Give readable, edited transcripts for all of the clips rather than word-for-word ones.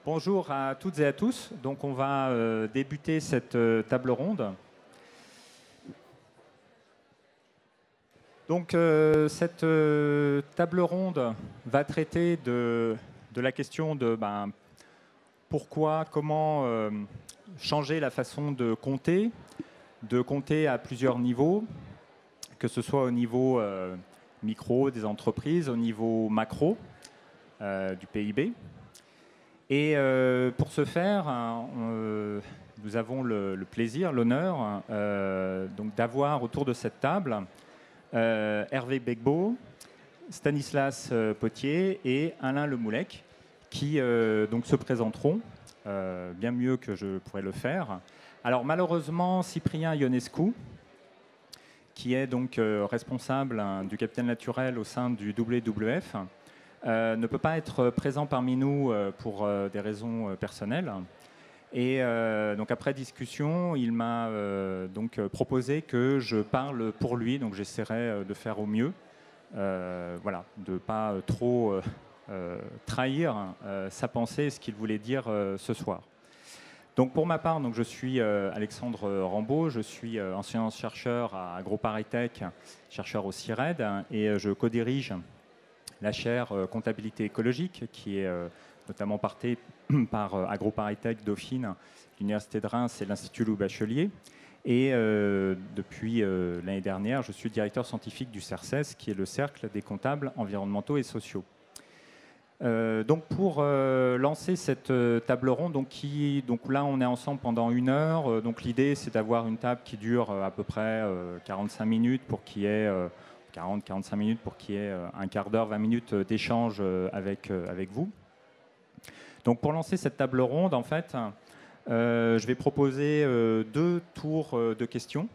Bonjour à toutes et à tous. Donc on va débuter cette table ronde. Donc cette table ronde va traiter de la question de pourquoi, comment changer la façon de compter à plusieurs niveaux, que ce soit au niveau micro des entreprises, au niveau macro du PIB. Et pour ce faire, nous avons le plaisir, l'honneur donc d'avoir autour de cette table Hervé Begbo, Stanislas Potier et Alain Lemoulec, qui donc se présenteront bien mieux que je pourrais le faire. Alors malheureusement, Cyprien Ionescu, qui est donc responsable du capital naturel au sein du WWF, ne peut pas être présent parmi nous pour des raisons personnelles. Et donc après discussion, il m'a donc proposé que je parle pour lui. Donc j'essaierai de faire au mieux, voilà, de ne pas trop trahir sa pensée et ce qu'il voulait dire ce soir. Donc pour ma part, donc je suis Alexandre Rambaud, je suis ancien chercheur à AgroParisTech, chercheur au CIRED, et je co-dirige la chaire comptabilité écologique, qui est notamment portée par AgroParisTech, Dauphine, l'Université de Reims et l'Institut Louis Bachelier. Et depuis l'année dernière, je suis directeur scientifique du CERCES, qui est le Cercle des comptables environnementaux et sociaux. Donc pour lancer cette table ronde, donc là on est ensemble pendant 1 heure. Donc l'idée c'est d'avoir une table qui dure à peu près 45 minutes pour qu'il y ait 40-45 minutes pour qu'il y ait un quart d'heure, 20 minutes d'échange avec vous. Donc pour lancer cette table ronde, en fait, je vais proposer 2 tours de questions.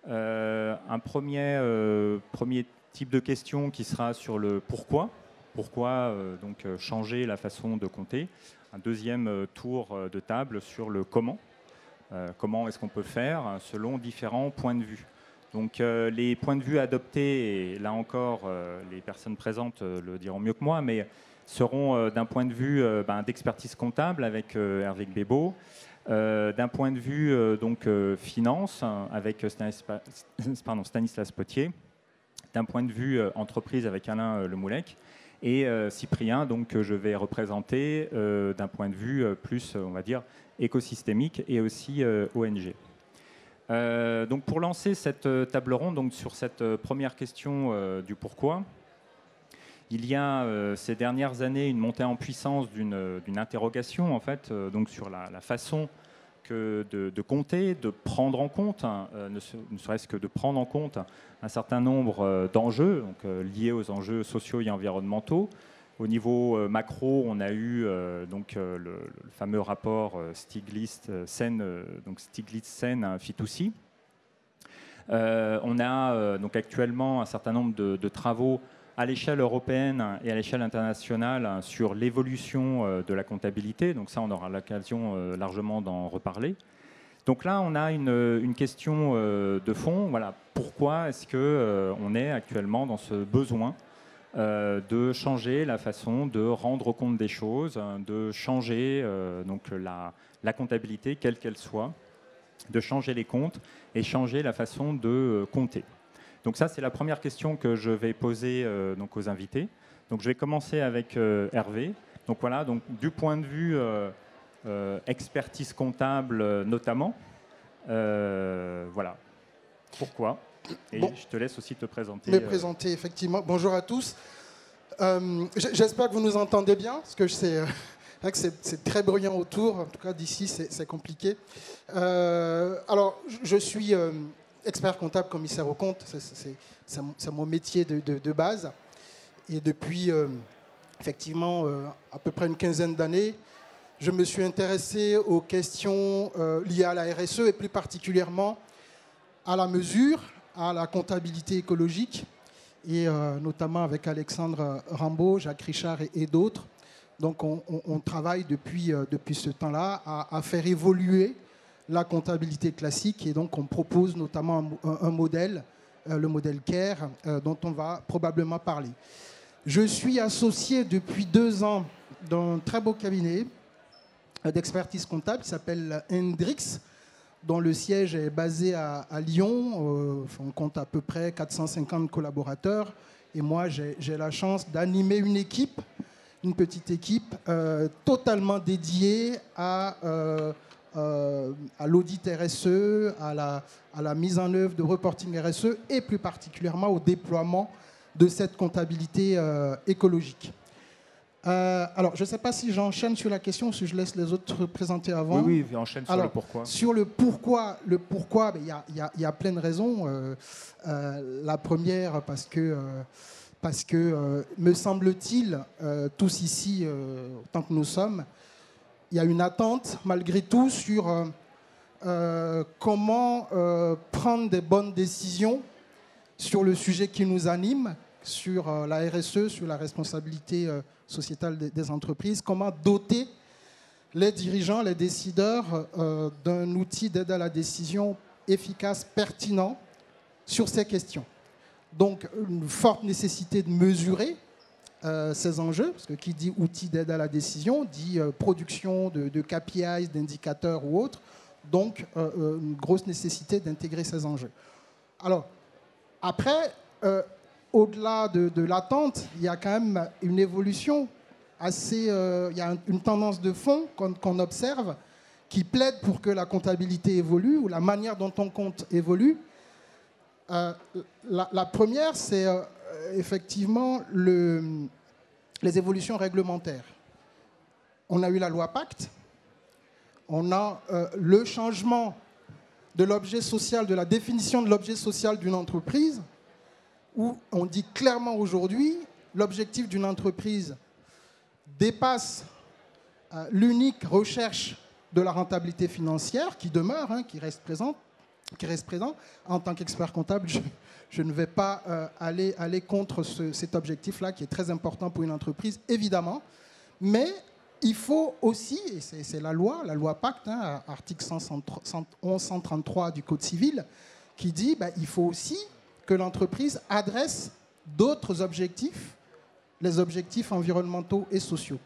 Un premier type de question qui sera sur le pourquoi. Pourquoi donc changer la façon de compter. Un deuxième tour de table sur le comment. Comment est-ce qu'on peut faire selon différents points de vue. Donc les points de vue adoptés, et là encore les personnes présentes le diront mieux que moi, mais seront d'un point de vue d'expertise comptable avec Hervé Begbo, d'un point de vue donc finance avec Stanislas Potier, d'un point de vue entreprise avec Alain Lemoulec, et Cyprien, donc, que je vais représenter d'un point de vue plus, on va dire, écosystémique et aussi ONG. Donc pour lancer cette table ronde, donc sur cette première question du pourquoi, il y a ces dernières années une montée en puissance d'une interrogation en fait, donc sur la façon de compter, de prendre en compte, ne serait-ce que de prendre en compte un certain nombre d'enjeux liés aux enjeux sociaux et environnementaux. Au niveau macro, on a eu donc le fameux rapport Stiglitz-Sen, donc Stiglitz-Sen Fitoussi. On a donc actuellement un certain nombre de travaux à l'échelle européenne et à l'échelle internationale sur l'évolution de la comptabilité. Donc ça, on aura l'occasion largement d'en reparler. Donc là, on a une question de fond. Voilà, pourquoi est-ce qu'on est actuellement dans ce besoin de changer la façon de rendre compte des choses, de changer donc la comptabilité, quelle qu'elle soit, de changer les comptes et changer la façon de compter. Donc ça, c'est la première question que je vais poser donc aux invités. Donc je vais commencer avec Hervé. Donc voilà, donc du point de vue expertise comptable notamment, voilà. Pourquoi ? Et bon, je te laisse aussi te présenter. Me présenter, effectivement. Bonjour à tous. J'espère que vous nous entendez bien, parce que c'est très bruyant autour. En tout cas, d'ici, c'est compliqué. Alors, je suis expert comptable, commissaire aux comptes. C'est mon métier de base. Et depuis, effectivement, à peu près une quinzaine d'années, je me suis intéressé aux questions liées à la RSE et plus particulièrement à la mesure, à la comptabilité écologique, et notamment avec Alexandre Rambaud, Jacques Richard et d'autres. Donc on travaille depuis ce temps-là à faire évoluer la comptabilité classique, et donc on propose notamment un modèle, le modèle CARE, dont on va probablement parler. Je suis associé depuis 2 ans d'un très beau cabinet d'expertise comptable qui s'appelle Hendrix, dont le siège est basé à Lyon. On compte à peu près 450 collaborateurs. Et moi, j'ai la chance d'animer une petite équipe totalement dédiée à l'audit RSE, à la mise en œuvre de reporting RSE et plus particulièrement au déploiement de cette comptabilité écologique. Alors, je ne sais pas si j'enchaîne sur la question ou si je laisse les autres présenter avant. Oui, enchaîne sur le pourquoi. Sur le pourquoi, il y a plein de raisons. La première, parce que me semble-t-il, tous ici, autant que nous sommes, il y a une attente, malgré tout, sur comment prendre des bonnes décisions sur le sujet qui nous anime, sur la RSE, sur la responsabilité sociétale des entreprises, comment doter les dirigeants, les décideurs d'un outil d'aide à la décision efficace, pertinent sur ces questions. Donc, une forte nécessité de mesurer ces enjeux, parce que qui dit outil d'aide à la décision dit production de KPIs, d'indicateurs ou autres, donc une grosse nécessité d'intégrer ces enjeux. Alors, après, au-delà de l'attente, il y a quand même une évolution assez... il y a une tendance de fond qu'on observe qui plaide pour que la comptabilité évolue ou la manière dont on compte évolue. La première, c'est effectivement les évolutions réglementaires. On a eu la loi Pacte, on a le changement de l'objet social, de la définition de l'objet social d'une entreprise, où on dit clairement aujourd'hui, l'objectif d'une entreprise dépasse l'unique recherche de la rentabilité financière, qui demeure, qui reste présent. En tant qu'expert comptable, je ne vais pas aller contre cet objectif-là, qui est très important pour une entreprise, évidemment. Mais il faut aussi, et c'est la loi Pacte, article 1133 du Code civil, qui dit qu'il faut aussi que l'entreprise adresse d'autres objectifs, les objectifs environnementaux et sociaux.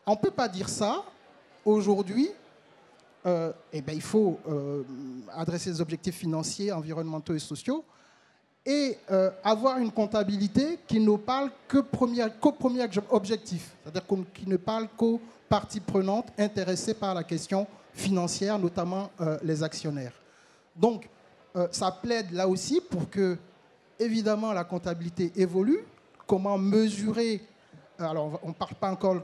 On ne peut pas dire ça aujourd'hui. Il faut adresser les objectifs financiers, environnementaux et sociaux et avoir une comptabilité qui ne parle qu'au premier objectif, c'est-à-dire qui ne parle qu'aux parties prenantes intéressées par la question financière, notamment les actionnaires. Donc, ça plaide là aussi pour que, évidemment, la comptabilité évolue. Comment mesurer, alors on ne parle pas encore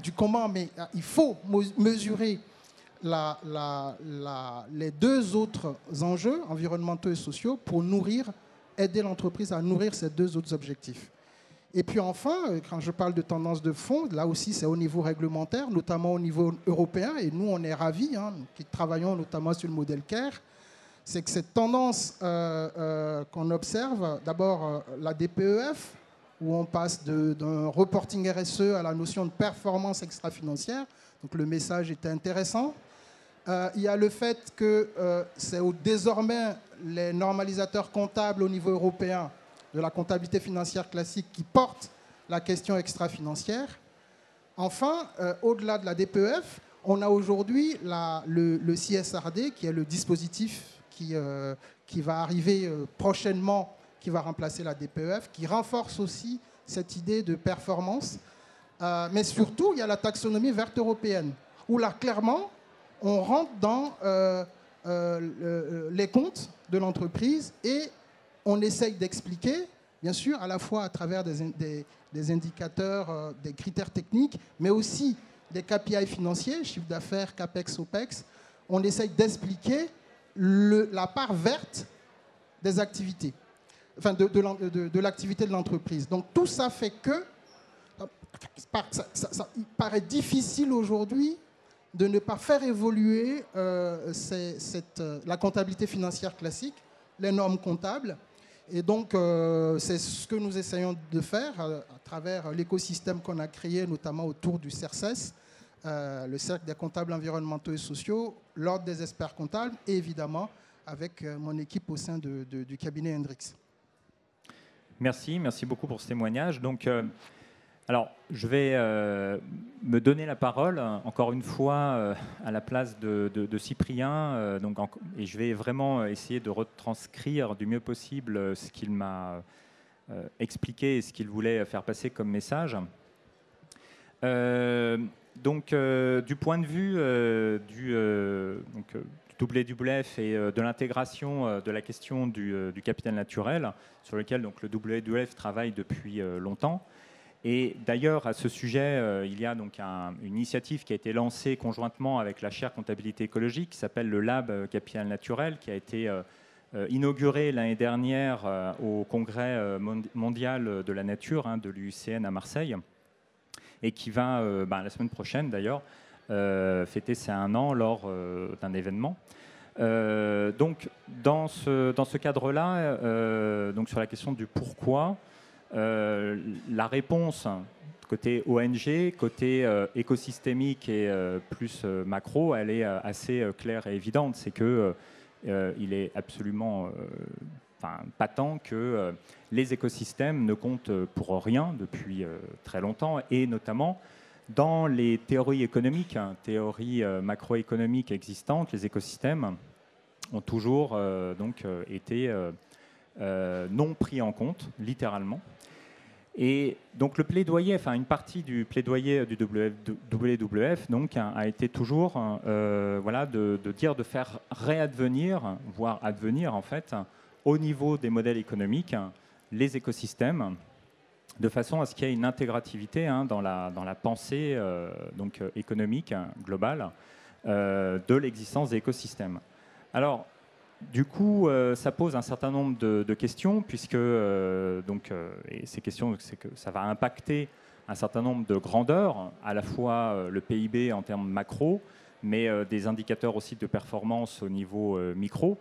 du comment, mais il faut mesurer les deux autres enjeux, environnementaux et sociaux, pour aider l'entreprise à nourrir ces deux autres objectifs. Et puis enfin, quand je parle de tendance de fond, là aussi c'est au niveau réglementaire, notamment au niveau européen, et nous on est ravis, qui travaillons notamment sur le modèle CARE, c'est que cette tendance qu'on observe, d'abord la DPEF, où on passe d'un reporting RSE à la notion de performance extra-financière, donc le message était intéressant. Il y a le fait que c'est désormais les normalisateurs comptables au niveau européen de la comptabilité financière classique qui portent la question extra-financière. Enfin, au-delà de la DPEF, on a aujourd'hui le CSRD, qui est le dispositif qui va arriver prochainement, qui va remplacer la DPEF, qui renforce aussi cette idée de performance. Mais surtout, il y a la taxonomie verte européenne, où là, clairement, on rentre dans les comptes de l'entreprise et on essaye d'expliquer, bien sûr, à la fois à travers des indicateurs, des critères techniques, mais aussi des KPI financiers, chiffre d'affaires, CAPEX, OPEX. On essaye d'expliquer la part verte des activités, enfin de l'activité de l'entreprise. Donc tout ça fait que il paraît difficile aujourd'hui de ne pas faire évoluer la comptabilité financière classique, les normes comptables. Et donc, c'est ce que nous essayons de faire à travers l'écosystème qu'on a créé, notamment autour du CERCES, le Cercle des comptables environnementaux et sociaux, l'Ordre des experts comptables, et évidemment avec mon équipe au sein du cabinet Hendrix. Merci beaucoup pour ce témoignage. Donc, Alors, je vais me donner la parole, encore une fois, à la place de Cyprien. Et je vais vraiment essayer de retranscrire du mieux possible ce qu'il m'a expliqué et ce qu'il voulait faire passer comme message. Du point de vue du WWF et de l'intégration de la question du capital naturel, sur lequel donc, le WWF travaille depuis longtemps. Et d'ailleurs, à ce sujet, il y a donc une initiative qui a été lancée conjointement avec la chaire comptabilité écologique, qui s'appelle le Lab Capital Naturel, qui a été inauguré l'année dernière au Congrès mondial de la nature de l'UICN à Marseille, et qui va, la semaine prochaine d'ailleurs, fêter ses 1 an lors d'un événement. Donc, dans ce cadre-là, donc sur la question du pourquoi, la réponse côté ONG, côté écosystémique et plus macro, elle est assez claire et évidente. C'est que il est absolument patent que les écosystèmes ne comptent pour rien depuis très longtemps, et notamment dans les théories économiques, théories macroéconomiques existantes, les écosystèmes ont toujours été non pris en compte, littéralement. Et donc le plaidoyer, une partie du plaidoyer du WWF donc, a été toujours de dire de faire réadvenir, voire advenir en fait, au niveau des modèles économiques, les écosystèmes, de façon à ce qu'il y ait une intégrativité dans la pensée économique globale de l'existence des écosystèmes. Alors, du coup, ça pose un certain nombre de questions, puisque et ces questions, c'est que ça va impacter un certain nombre de grandeurs, à la fois le PIB en termes macro, mais des indicateurs aussi de performance au niveau micro.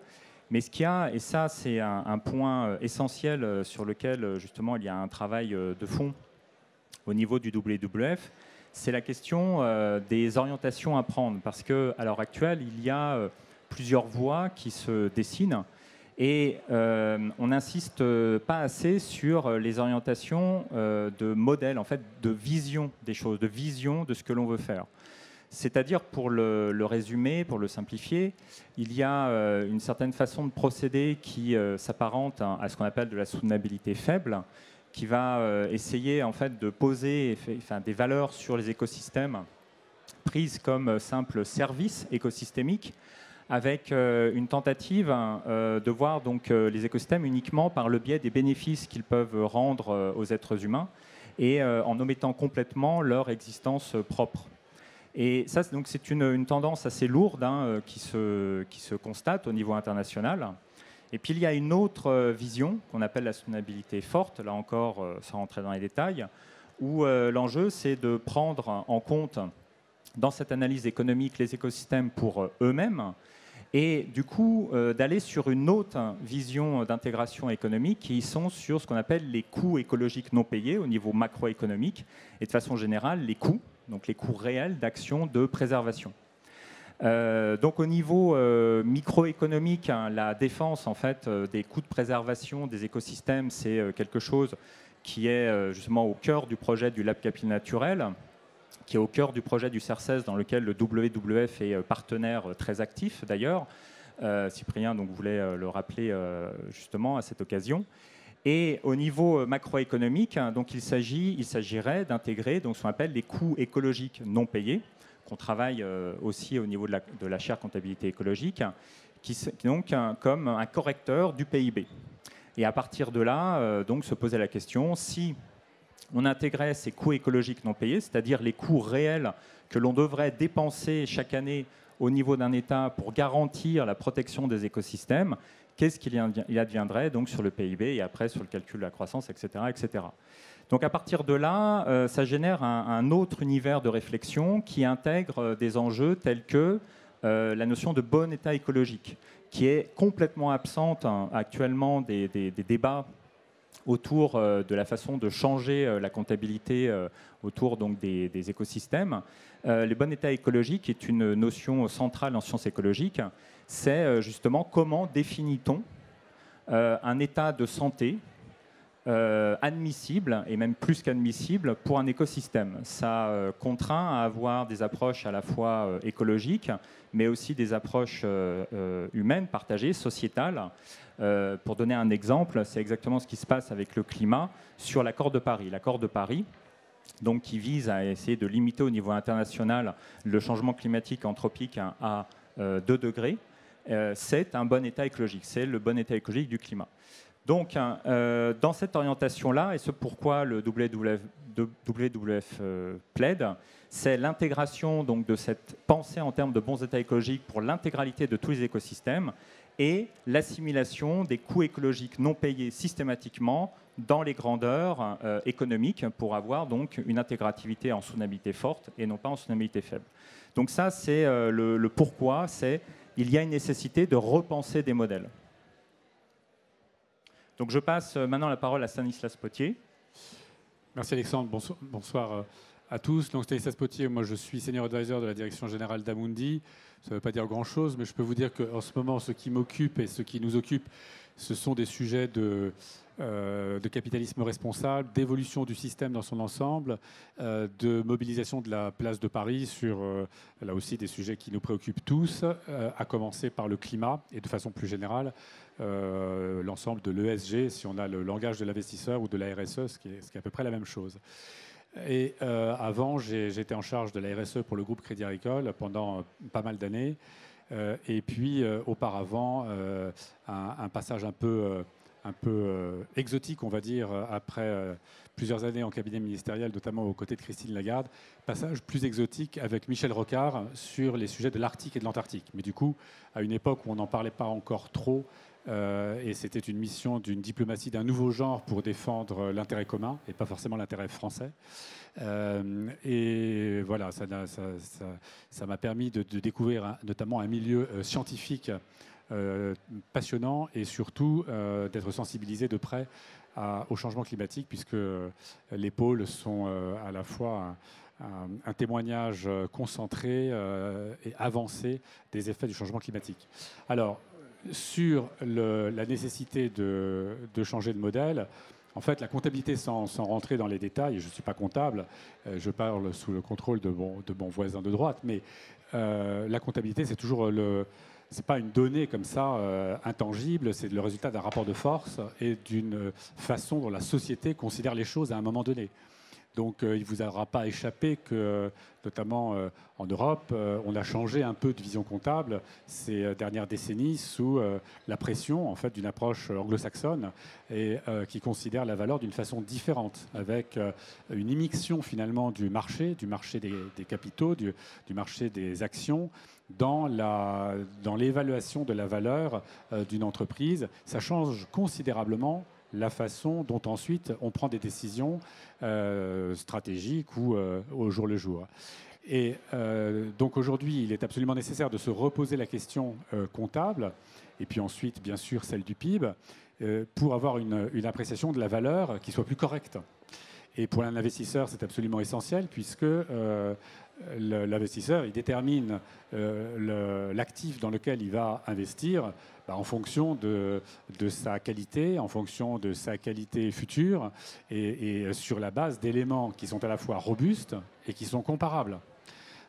Mais ce qu'il y a, et ça c'est un point essentiel sur lequel justement il y a un travail de fond au niveau du WWF, c'est la question des orientations à prendre, parce qu'à l'heure actuelle, il y a plusieurs voies qui se dessinent et on n'insiste pas assez sur les orientations de modèles, en fait, de vision des choses, de vision de ce que l'on veut faire. C'est-à-dire, pour le résumer, pour le simplifier, il y a une certaine façon de procéder qui s'apparente à ce qu'on appelle de la soutenabilité faible, qui va essayer en fait de poser des valeurs sur les écosystèmes prises comme simple service écosystémique, avec une tentative de voir donc les écosystèmes uniquement par le biais des bénéfices qu'ils peuvent rendre aux êtres humains, et en omettant complètement leur existence propre. Et ça, donc, c'est une tendance assez lourde qui se constate au niveau international. Et puis il y a une autre vision qu'on appelle la soutenabilité forte, là encore sans rentrer dans les détails, où l'enjeu c'est de prendre en compte dans cette analyse économique les écosystèmes pour eux-mêmes, et du coup d'aller sur une autre vision d'intégration économique qui sont sur ce qu'on appelle les coûts écologiques non payés au niveau macroéconomique, et de façon générale les coûts, donc les coûts réels d'action de préservation. Donc au niveau microéconomique, la défense en fait, des coûts de préservation des écosystèmes, c'est quelque chose qui est justement au cœur du projet du Lab Capital Naturel, qui est au cœur du projet du CERCES, dans lequel le WWF est partenaire très actif d'ailleurs. Cyprien donc, voulait le rappeler justement à cette occasion. Et au niveau macroéconomique, donc, il s'agirait d'intégrer donc, ce qu'on appelle les coûts écologiques non payés, qu'on travaille aussi au niveau de la chaire comptabilité écologique, qui donc comme un correcteur du PIB. Et à partir de là, donc, se posait la question, si on intégrait ces coûts écologiques non payés, c'est-à-dire les coûts réels que l'on devrait dépenser chaque année au niveau d'un État pour garantir la protection des écosystèmes, qu'est-ce qu'il adviendrait donc sur le PIB et après sur le calcul de la croissance, etc. etc. Donc à partir de là, ça génère un autre univers de réflexion qui intègre des enjeux tels que la notion de bon état écologique, qui est complètement absente actuellement des débats autour de la façon de changer la comptabilité autour donc, des écosystèmes. Le bon état écologique est une notion centrale en sciences écologiques. C'est justement comment définit-on un état de santé admissible, et même plus qu'admissible, pour un écosystème. Ça contraint à avoir des approches à la fois écologiques, mais aussi des approches humaines, partagées, sociétales. Pour donner un exemple, c'est exactement ce qui se passe avec le climat sur l'accord de Paris. L'accord de Paris, donc, qui vise à essayer de limiter au niveau international le changement climatique anthropique à 2 degrés, c'est un bon état écologique, c'est le bon état écologique du climat. Donc, dans cette orientation-là, et ce pourquoi le WWF plaide, c'est l'intégration donc, de cette pensée en termes de bons états écologiques pour l'intégralité de tous les écosystèmes et l'assimilation des coûts écologiques non payés systématiquement dans les grandeurs économiques pour avoir donc une intégrativité en soutenabilité forte et non pas en soutenabilité faible. Donc ça, c'est le pourquoi, c'est il y a une nécessité de repenser des modèles. Donc je passe maintenant la parole à Stanislas Potier. Merci Alexandre, bonsoir à tous. Donc Stanislas Potier, moi je suis senior advisor de la direction générale d'Amundi. Ça ne veut pas dire grand-chose, mais je peux vous dire qu'en ce moment, ce qui m'occupe et ce qui nous occupe, ce sont des sujets de capitalisme responsable, d'évolution du système dans son ensemble, de mobilisation de la place de Paris sur, là aussi, des sujets qui nous préoccupent tous, à commencer par le climat et de façon plus générale, l'ensemble de l'ESG, si on a le langage de l'investisseur ou de la RSE, ce qui est à peu près la même chose. Et avant, j'étais en charge de la RSE pour le groupe Crédit Agricole pendant pas mal d'années. Et puis, auparavant, un passage un peu exotique, on va dire, après plusieurs années en cabinet ministériel, notamment aux côtés de Christine Lagarde. Passage plus exotique avec Michel Rocard sur les sujets de l'Arctique et de l'Antarctique. Mais du coup, à une époque où on n'en parlait pas encore trop, et c'était une mission d'une diplomatie d'un nouveau genre pour défendre l'intérêt commun et pas forcément l'intérêt français. Et voilà, ça m'a permis de découvrir notamment un milieu scientifique passionnant et surtout d'être sensibilisé de près au changement climatique, puisque les pôles sont à la fois un témoignage concentré et avancé des effets du changement climatique. Alors, sur la nécessité de changer de modèle, en fait, la comptabilité, sans rentrer dans les détails, je ne suis pas comptable, je parle sous le contrôle de mon voisin de droite, mais la comptabilité, c'est toujours c'est pas une donnée comme ça intangible, c'est le résultat d'un rapport de force et d'une façon dont la société considère les choses à un moment donné. Donc il ne vous aura pas échappé que, notamment en Europe, on a changé un peu de vision comptable ces dernières décennies sous la pression en fait, d'une approche anglo-saxonne et qui considère la valeur d'une façon différente, avec une immixtion finalement du marché des capitaux, du marché des actions, dans l'évaluation de la valeur d'une entreprise. Ça change considérablement la façon dont ensuite on prend des décisions stratégiques ou au jour le jour. Et donc aujourd'hui, il est absolument nécessaire de se reposer la question comptable, et puis ensuite, bien sûr, celle du PIB, pour avoir une appréciation de la valeur qui soit plus correcte. Et pour un investisseur, c'est absolument essentiel, puisque l'investisseur, il détermine l'actif dans lequel il va investir en fonction de sa qualité, en fonction de sa qualité future, et sur la base d'éléments qui sont à la fois robustes et qui sont comparables.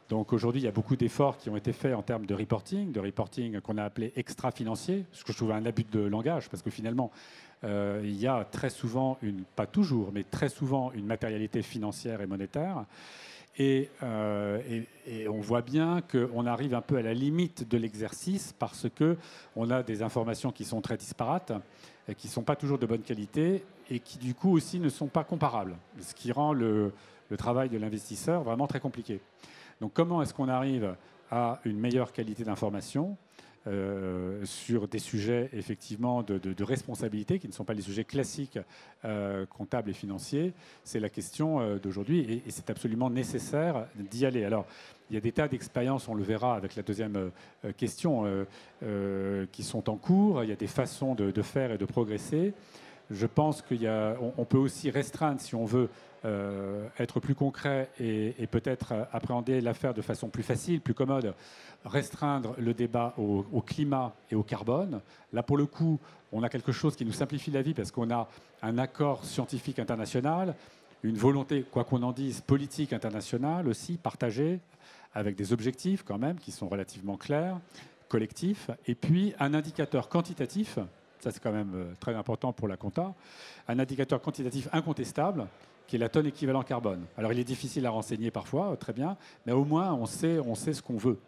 Donc aujourd'hui, il y a beaucoup d'efforts qui ont été faits en termes de reporting qu'on a appelé extra-financier, ce que je trouve un abus de langage, parce que finalement, il y a très souvent, pas toujours, mais très souvent, une matérialité financière et monétaire. Et on voit bien qu'on arrive un peu à la limite de l'exercice parce qu'on a des informations qui sont très disparates, qui ne sont pas toujours de bonne qualité et qui du coup aussi ne sont pas comparables, ce qui rend le travail de l'investisseur vraiment très compliqué. Donc comment est-ce qu'on arrive à une meilleure qualité d'information sur des sujets effectivement de responsabilité qui ne sont pas les sujets classiques comptables et financiers? C'est la question d'aujourd'hui et c'est absolument nécessaire d'y aller. Alors, il y a des tas d'expériences, on le verra avec la deuxième question, qui sont en cours. Il y a des façons de faire et de progresser. Je pense qu'on peut aussi restreindre, si on veut, être plus concret et peut-être appréhender l'affaire de façon plus facile, plus commode, restreindre le débat au climat et au carbone. Là, pour le coup, on a quelque chose qui nous simplifie la vie parce qu'on a un accord scientifique international, une volonté, quoi qu'on en dise, politique internationale aussi, partagée, avec des objectifs quand même qui sont relativement clairs, collectifs, et puis un indicateur quantitatif, ça c'est quand même très important pour la compta, un indicateur quantitatif incontestable, qui est la tonne équivalent carbone. Alors il est difficile à renseigner parfois, très bien, mais au moins on sait ce qu'on veut.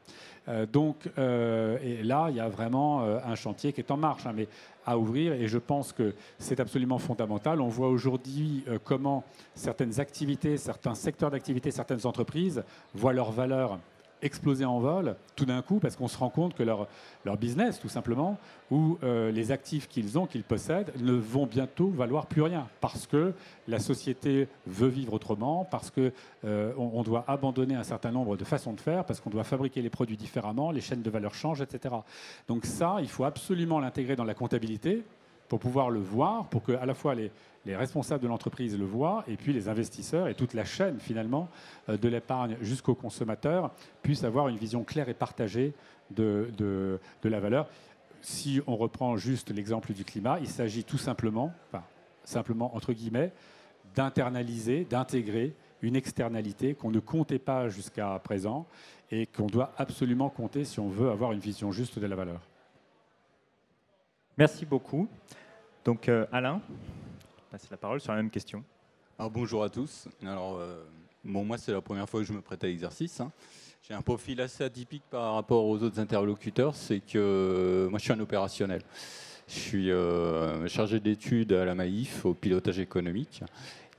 Et là, il y a vraiment un chantier qui est en marche, hein, mais à ouvrir, et je pense que c'est absolument fondamental. On voit aujourd'hui comment certaines activités, certains secteurs d'activité, certaines entreprises voient leur valeur exploser en vol tout d'un coup parce qu'on se rend compte que leur business, tout simplement, ou les actifs qu'ils possèdent, ne vont bientôt valoir plus rien parce que la société veut vivre autrement, parce qu'on doit abandonner un certain nombre de façons de faire, parce qu'on doit fabriquer les produits différemment, les chaînes de valeur changent, etc. Donc ça, il faut absolument l'intégrer dans la comptabilité pour pouvoir le voir, pour que à la fois les responsables de l'entreprise le voient, et puis les investisseurs et toute la chaîne, finalement, de l'épargne jusqu'au consommateur, puissent avoir une vision claire et partagée de la valeur. Si on reprend juste l'exemple du climat, il s'agit tout simplement, entre guillemets, d'internaliser, d'intégrer une externalité qu'on ne comptait pas jusqu'à présent et qu'on doit absolument compter si on veut avoir une vision juste de la valeur. Merci beaucoup. Donc Alain, passer la parole sur la même question. Alors, bonjour à tous. Alors, moi, c'est la première fois que je me prête à l'exercice. Hein. J'ai un profil assez atypique par rapport aux autres interlocuteurs, c'est que moi, je suis un opérationnel. Je suis chargé d'études à la Maïf, au pilotage économique.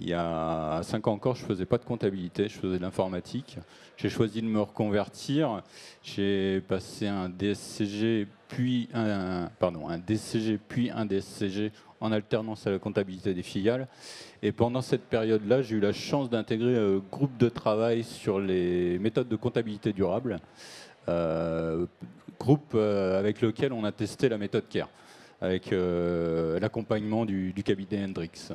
Il y a 5 ans encore, je ne faisais pas de comptabilité, je faisais de l'informatique. J'ai choisi de me reconvertir. J'ai passé un DSCG, puis un DCG, puis un DSCG en alternance à la comptabilité des filiales. Et pendant cette période-là, j'ai eu la chance d'intégrer un groupe de travail sur les méthodes de comptabilité durable, groupe avec lequel on a testé la méthode CARE, avec l'accompagnement du cabinet Hendrix.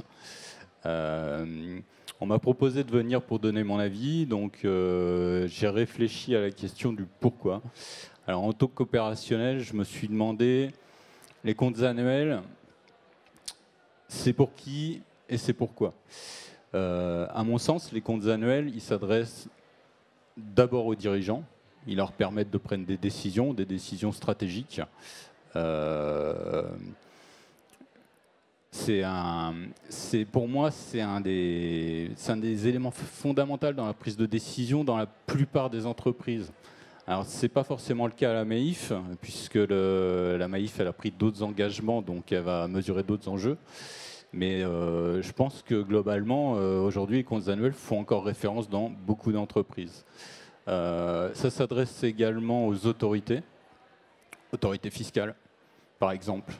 On m'a proposé de venir pour donner mon avis, donc j'ai réfléchi à la question du pourquoi. Alors en tant qu'opérationnel, je me suis demandé, les comptes annuels, c'est pour qui et c'est pourquoi. À mon sens, les comptes annuels, ils s'adressent d'abord aux dirigeants, ils leur permettent de prendre des décisions stratégiques. Pour moi, c'est un des éléments fondamentaux dans la prise de décision dans la plupart des entreprises. Alors, ce n'est pas forcément le cas à la Maïf, puisque la Maïf elle a pris d'autres engagements, donc elle va mesurer d'autres enjeux. Mais je pense que globalement, aujourd'hui, les comptes annuels font encore référence dans beaucoup d'entreprises. Ça s'adresse également aux autorités fiscales, par exemple.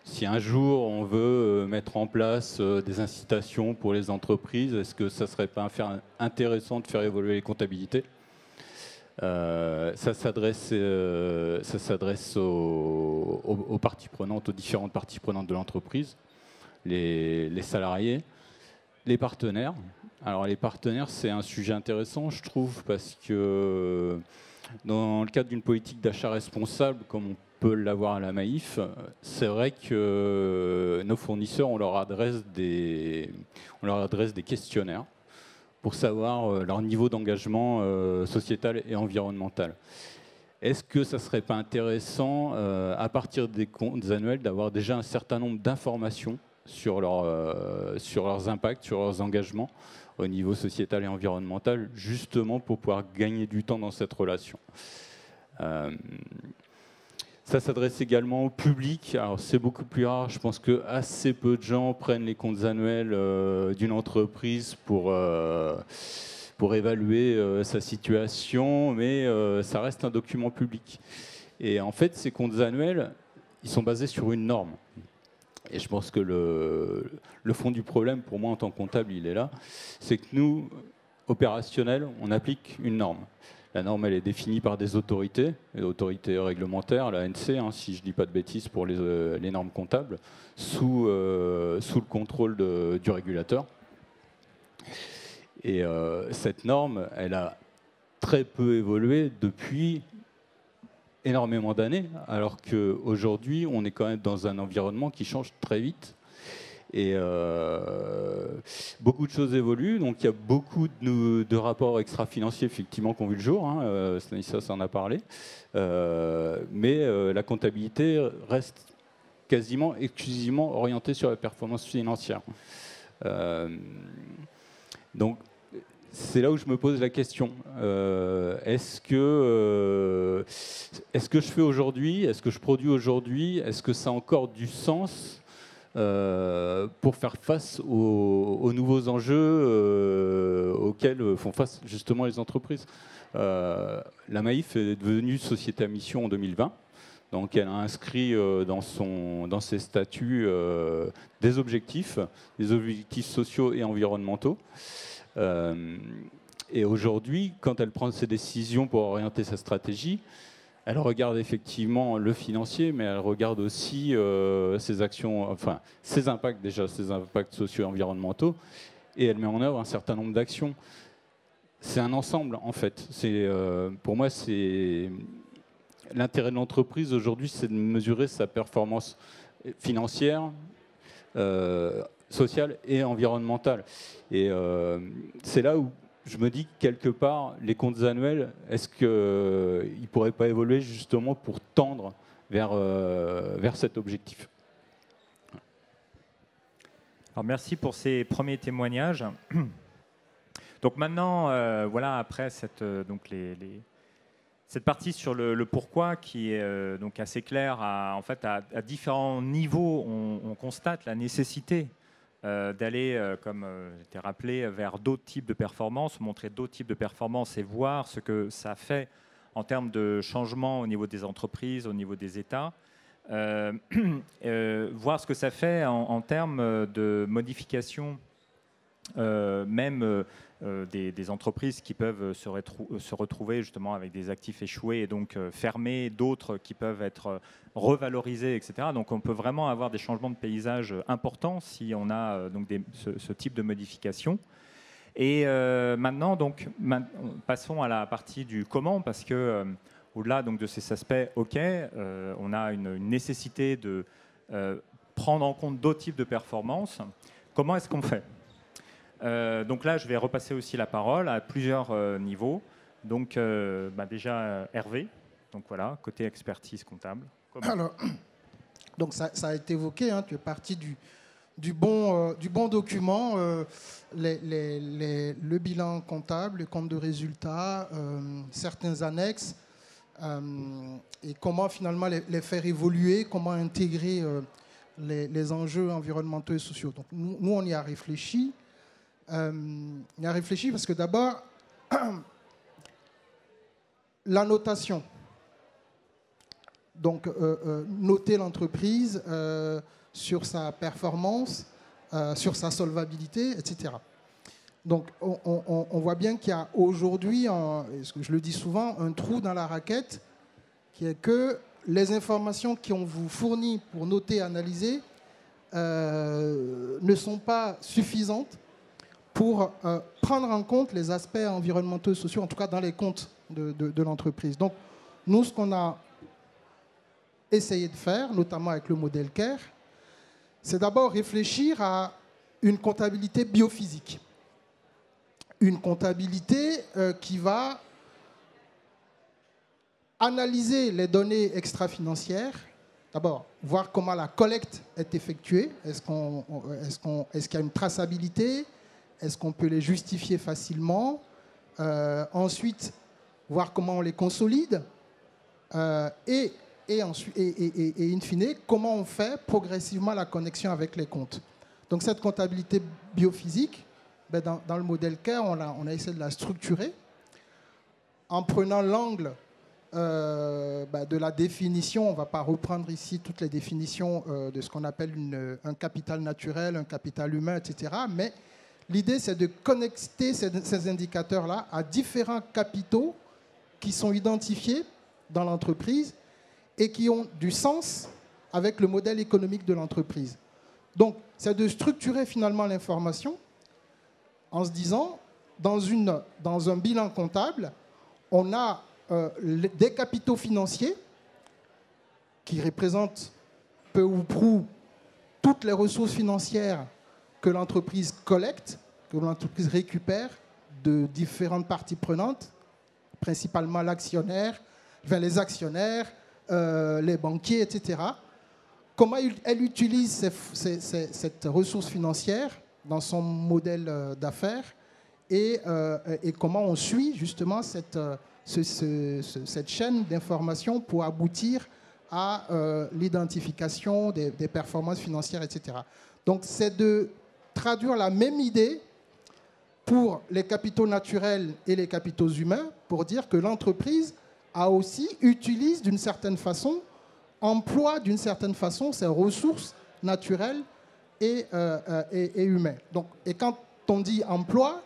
Si un jour on veut mettre en place des incitations pour les entreprises, est-ce que ça ne serait pas intéressant de faire évoluer les comptabilités ? Ça s'adresse aux parties prenantes, aux différentes parties prenantes de l'entreprise, les salariés, les partenaires. Alors les partenaires, c'est un sujet intéressant, je trouve, parce que dans le cadre d'une politique d'achat responsable, comme on peut l'avoir à la Maïf, c'est vrai que nos fournisseurs, on leur adresse des questionnaires pour savoir leur niveau d'engagement sociétal et environnemental. Est-ce que ça ne serait pas intéressant, à partir des comptes annuels, d'avoir déjà un certain nombre d'informations sur leurs impacts, sur leurs engagements au niveau sociétal et environnemental, justement pour pouvoir gagner du temps dans cette relation. Ça s'adresse également au public. Alors c'est beaucoup plus rare. Je pense que assez peu de gens prennent les comptes annuels d'une entreprise pour évaluer sa situation, mais ça reste un document public. Et en fait, ces comptes annuels, ils sont basés sur une norme. Et je pense que le fond du problème, pour moi en tant que comptable, il est là. C'est que nous, opérationnels, on applique une norme. La norme, elle est définie par des autorités, l'autorité réglementaire, l'ANC, si je ne dis pas de bêtises pour les normes comptables, sous le contrôle du régulateur. Et cette norme, elle a très peu évolué depuis énormément d'années, alors qu'aujourd'hui, on est quand même dans un environnement qui change très vite. Et beaucoup de choses évoluent, donc il y a beaucoup de rapports extra-financiers effectivement qui ont vu le jour, hein, Stanislas en a parlé, mais la comptabilité reste quasiment exclusivement orientée sur la performance financière. Donc c'est là où je me pose la question. Est-ce que je fais aujourd'hui, est-ce que je produis aujourd'hui, est-ce que ça a encore du sens pour faire face aux nouveaux enjeux auxquels font face justement les entreprises. La Maïf est devenue société à mission en 2020. Donc elle a inscrit dans ses statuts des objectifs sociaux et environnementaux. Et aujourd'hui, quand elle prend ses décisions pour orienter sa stratégie, elle regarde effectivement le financier, mais elle regarde aussi ses actions, enfin ses impacts déjà, ses impacts sociaux et environnementaux, et elle met en œuvre un certain nombre d'actions. C'est un ensemble en fait. Pour moi, c'est l'intérêt de l'entreprise aujourd'hui, c'est de mesurer sa performance financière, sociale et environnementale. Et c'est là où je me dis que quelque part, les comptes annuels, est-ce qu'ils ne pourraient pas évoluer justement pour tendre vers cet objectif? Alors merci pour ces premiers témoignages. Donc maintenant, voilà, après cette partie sur le pourquoi qui est donc assez claire, en fait, à différents niveaux, on constate la nécessité d'aller, comme j'étais rappelé, vers d'autres types de performances, montrer d'autres types de performances et voir ce que ça fait en termes de changement au niveau des entreprises, au niveau des États, voir ce que ça fait en termes de modification même des entreprises qui peuvent se retrouver justement avec des actifs échoués et donc fermés, d'autres qui peuvent être revalorisés, etc. Donc on peut vraiment avoir des changements de paysage importants si on a donc ce type de modification. Et maintenant, donc, passons à la partie du comment, parce que au-delà donc de ces aspects, ok, on a une nécessité de prendre en compte d'autres types de performances. Comment est-ce qu'on fait ? Donc là, je vais repasser aussi la parole à plusieurs niveaux. Donc déjà Hervé, donc voilà, côté expertise comptable. Alors, donc ça a été évoqué, hein, tu es parti du bon document, le bilan comptable, les comptes de résultats, certains annexes, et comment finalement les faire évoluer, comment intégrer les enjeux environnementaux et sociaux. Donc nous on y a réfléchi. On y a réfléchi parce que d'abord, la notation. Donc, noter l'entreprise sur sa performance, sur sa solvabilité, etc. Donc, on voit bien qu'il y a aujourd'hui, je le dis souvent, un trou dans la raquette qui est que les informations qu'on vous fournit pour noter et analyser ne sont pas suffisantes pour prendre en compte les aspects environnementaux et sociaux, en tout cas dans les comptes de l'entreprise. Donc, nous, ce qu'on a essayé de faire, notamment avec le modèle CARE, c'est d'abord réfléchir à une comptabilité biophysique. Une comptabilité qui va analyser les données extra-financières, d'abord voir comment la collecte est effectuée, est-ce qu'il y a une traçabilité, est-ce qu'on peut les justifier facilement, ensuite voir comment on les consolide, et in fine, comment on fait progressivement la connexion avec les comptes. Donc cette comptabilité biophysique, dans le modèle CARE, on a essayé de la structurer en prenant l'angle de la définition. On ne va pas reprendre ici toutes les définitions de ce qu'on appelle un capital naturel, un capital humain, etc. Mais l'idée, c'est de connecter ces indicateurs-là à différents capitaux qui sont identifiés dans l'entreprise et qui ont du sens avec le modèle économique de l'entreprise. Donc, c'est de structurer finalement l'information en se disant, dans un bilan comptable, on a des capitaux financiers qui représentent peu ou prou toutes les ressources financières que l'entreprise collecte, que l'entreprise récupère de différentes parties prenantes, principalement l'actionnaire, les actionnaires, les banquiers, etc. Comment elle utilise cette ressource financière dans son modèle d'affaires et comment on suit justement cette chaîne d'information pour aboutir à l'identification des performances financières, etc. Donc c'est de traduire la même idée pour les capitaux naturels et les capitaux humains, pour dire que l'entreprise utilise d'une certaine façon, emploie d'une certaine façon ses ressources naturelles et humaines. Donc, et quand on dit emploi,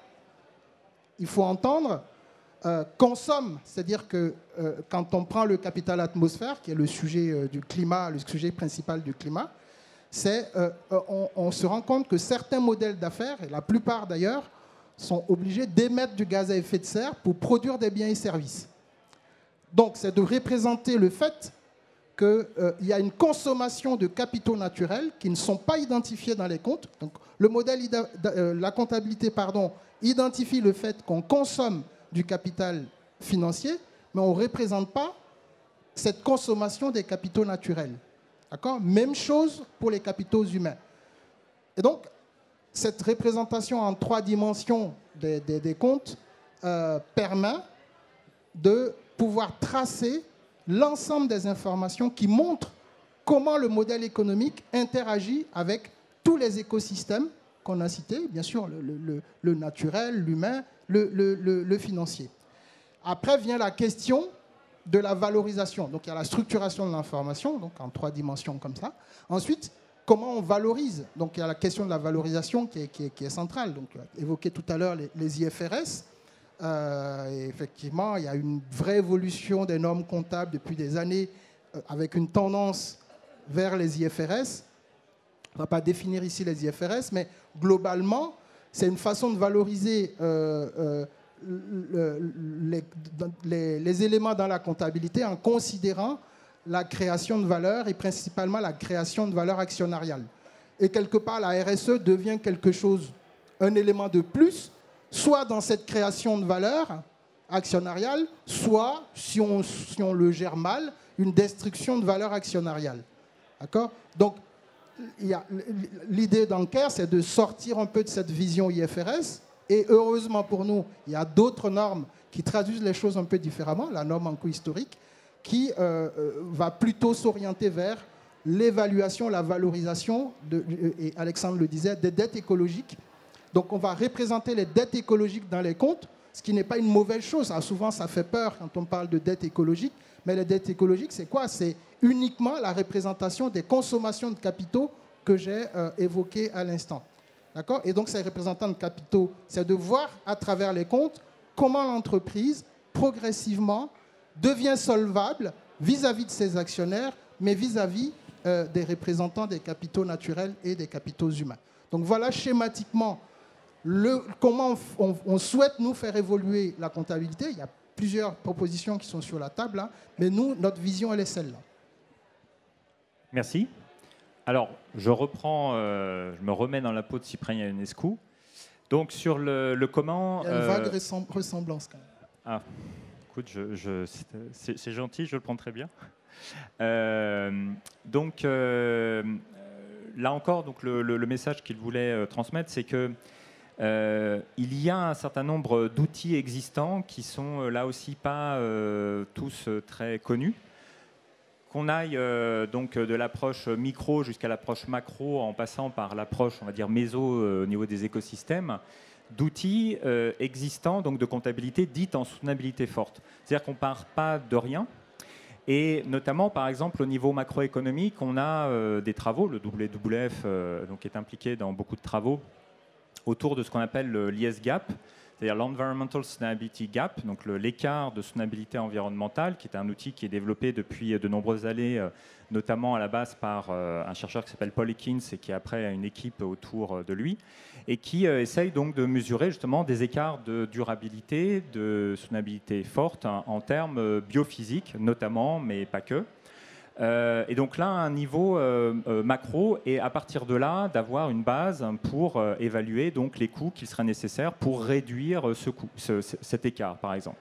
il faut entendre consomme, c'est-à-dire que quand on prend le capital atmosphère, qui est le sujet du climat, le sujet principal du climat, on se rend compte que certains modèles d'affaires, et la plupart d'ailleurs, sont obligés d'émettre du gaz à effet de serre pour produire des biens et services. Donc, c'est de représenter le fait qu'il y a une consommation de capitaux naturels qui ne sont pas identifiés dans les comptes. Donc, le modèle, la comptabilité, identifie le fait qu'on consomme du capital financier, mais on ne représente pas cette consommation des capitaux naturels. D'accord ? Même chose pour les capitaux humains. Et donc, cette représentation en 3 dimensions des comptes permet de pouvoir tracer l'ensemble des informations qui montrent comment le modèle économique interagit avec tous les écosystèmes qu'on a cités, bien sûr, le naturel, l'humain, le financier. Après vient la question de la valorisation. Donc il y a la structuration de l'information, donc en 3 dimensions comme ça. Ensuite, comment on valorise? Donc il y a la question de la valorisation qui est centrale. Donc évoqué tout à l'heure les IFRS. Et effectivement, il y a une vraie évolution des normes comptables depuis des années avec une tendance vers les IFRS. On ne va pas définir ici les IFRS, mais globalement, c'est une façon de valoriser les éléments dans la comptabilité en considérant la création de valeur et principalement la création de valeur actionnariale. Et quelque part, la RSE devient quelque chose, un élément de plus, soit dans cette création de valeur actionnariale, soit, si on le gère mal, une destruction de valeur actionnariale. D'accord ? Donc, l'idée d'Anker, c'est de sortir un peu de cette vision IFRS. Et heureusement pour nous, il y a d'autres normes qui traduisent les choses un peu différemment. La norme enco-historique, qui va plutôt s'orienter vers l'évaluation, la valorisation, et Alexandre le disait, des dettes écologiques. Donc on va représenter les dettes écologiques dans les comptes, ce qui n'est pas une mauvaise chose. Souvent, ça fait peur quand on parle de dettes écologiques. Mais les dettes écologiques, c'est quoi? C'est uniquement la représentation des consommations de capitaux que j'ai évoquées à l'instant. D'accord? Et donc, ces représentants de capitaux, c'est de voir à travers les comptes comment l'entreprise, progressivement, devient solvable vis-à-vis de ses actionnaires, mais vis-à-vis des représentants des capitaux naturels et des capitaux humains. Donc, voilà schématiquement comment on souhaite nous faire évoluer la comptabilité. Il y a plusieurs propositions qui sont sur la table, hein, mais nous, notre vision, elle est celle-là. Merci. Alors, je me remets dans la peau de Cyprien Ionescu. Donc, sur le comment... Il y a une vague ressemblance, quand même. Ah, écoute, c'est gentil, je le prends très bien. Donc, là encore, donc, le message qu'il voulait transmettre, c'est que il y a un certain nombre d'outils existants qui sont là aussi pas tous très connus. Qu'on aille donc de l'approche micro jusqu'à l'approche macro en passant par l'approche, on va dire, méso au niveau des écosystèmes, d'outils existants, donc de comptabilité dite en soutenabilité forte. C'est-à-dire qu'on ne part pas de rien. Et notamment, par exemple, au niveau macroéconomique, on a des travaux, le WWF donc, est impliqué dans beaucoup de travaux autour de ce qu'on appelle l'IS-GAP, c'est-à-dire l'Environmental Sustainability Gap, donc l'écart de soutenabilité environnementale, qui est un outil qui est développé depuis de nombreuses années, notamment à la base par un chercheur qui s'appelle Paul Ekins et qui après a une équipe autour de lui, et qui essaye donc de mesurer justement des écarts de durabilité, de soutenabilité forte en termes biophysiques notamment, mais pas que. Et donc là, un niveau macro, et à partir de là, d'avoir une base pour évaluer donc les coûts qu'il serait nécessaire pour réduire cet écart, par exemple.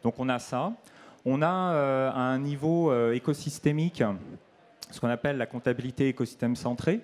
Donc on a ça. On a à un niveau écosystémique ce qu'on appelle la comptabilité écosystème centrée,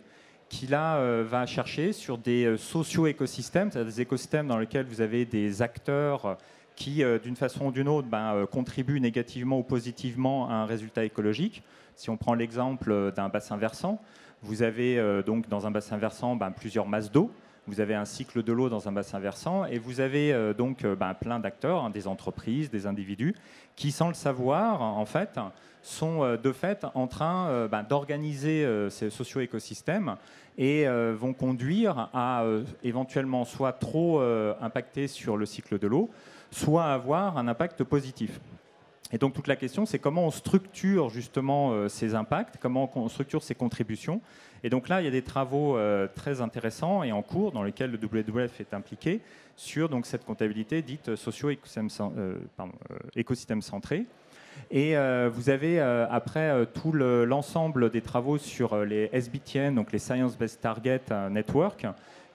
qui là va chercher sur des socio-écosystèmes, c'est-à-dire des écosystèmes dans lesquels vous avez des acteurs qui, d'une façon ou d'une autre, contribuent négativement ou positivement à un résultat écologique. Si on prend l'exemple d'un bassin versant, vous avez donc dans un bassin versant plusieurs masses d'eau, vous avez un cycle de l'eau dans un bassin versant, et vous avez donc plein d'acteurs, des entreprises, des individus, qui, sans le savoir, en fait, sont de fait en train d'organiser ces socio-écosystèmes et vont conduire à éventuellement soit trop impacter sur le cycle de l'eau, soit avoir un impact positif. Et donc toute la question, c'est comment on structure justement ces impacts, comment on structure ces contributions. Et donc là, il y a des travaux très intéressants et en cours dans lesquels le WWF est impliqué sur donc, cette comptabilité dite socio-écosystème centrée. Et vous avez après tout l'ensemble des travaux sur les SBTN, donc les Science Based Target Network,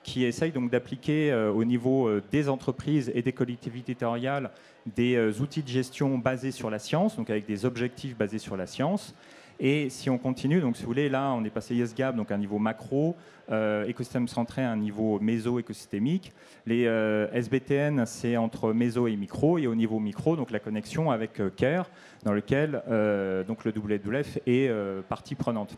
qui essaye donc d'appliquer au niveau des entreprises et des collectivités territoriales des outils de gestion basés sur la science, donc avec des objectifs basés sur la science. Et si on continue, donc si vous voulez, là on est passé ISGAP, donc à un niveau macro, écosystème centré à un niveau méso-écosystémique. Les SBTN, c'est entre méso et micro, et au niveau micro, donc la connexion avec CARE, dans lequel donc le WWF est partie prenante.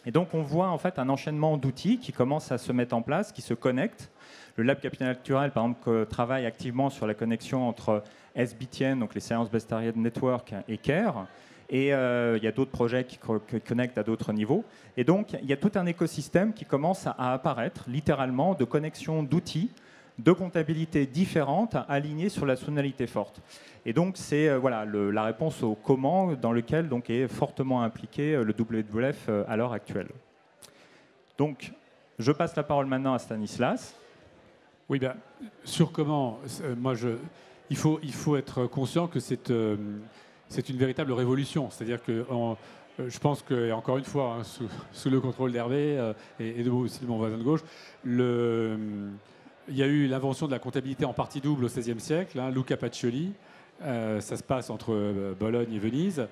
Et donc on voit en fait un enchaînement d'outils qui commence à se mettre en place, qui se connectent. Le Lab Capital Naturel, par exemple, travaille activement sur la connexion entre SBTN, donc les Science Based Target Network, et CARE. Et il y a d'autres projets qui connectent à d'autres niveaux. Et donc il y a tout un écosystème qui commence à apparaître, littéralement, de connexion d'outils, de comptabilité différentes, alignées sur la soutenabilité forte. Et donc c'est voilà, la réponse au comment dans lequel donc, est fortement impliqué le WWF à l'heure actuelle. Donc je passe la parole maintenant à Stanislas. Oui, sur comment, il faut être conscient que c'est une véritable révolution. C'est-à-dire que je pense que, encore une fois, sous le contrôle d'Hervé et aussi de mon voisin de gauche, il y a eu l'invention de la comptabilité en partie double au XVIe siècle, Luca Pacioli. Ça se passe entre Bologne et Venise.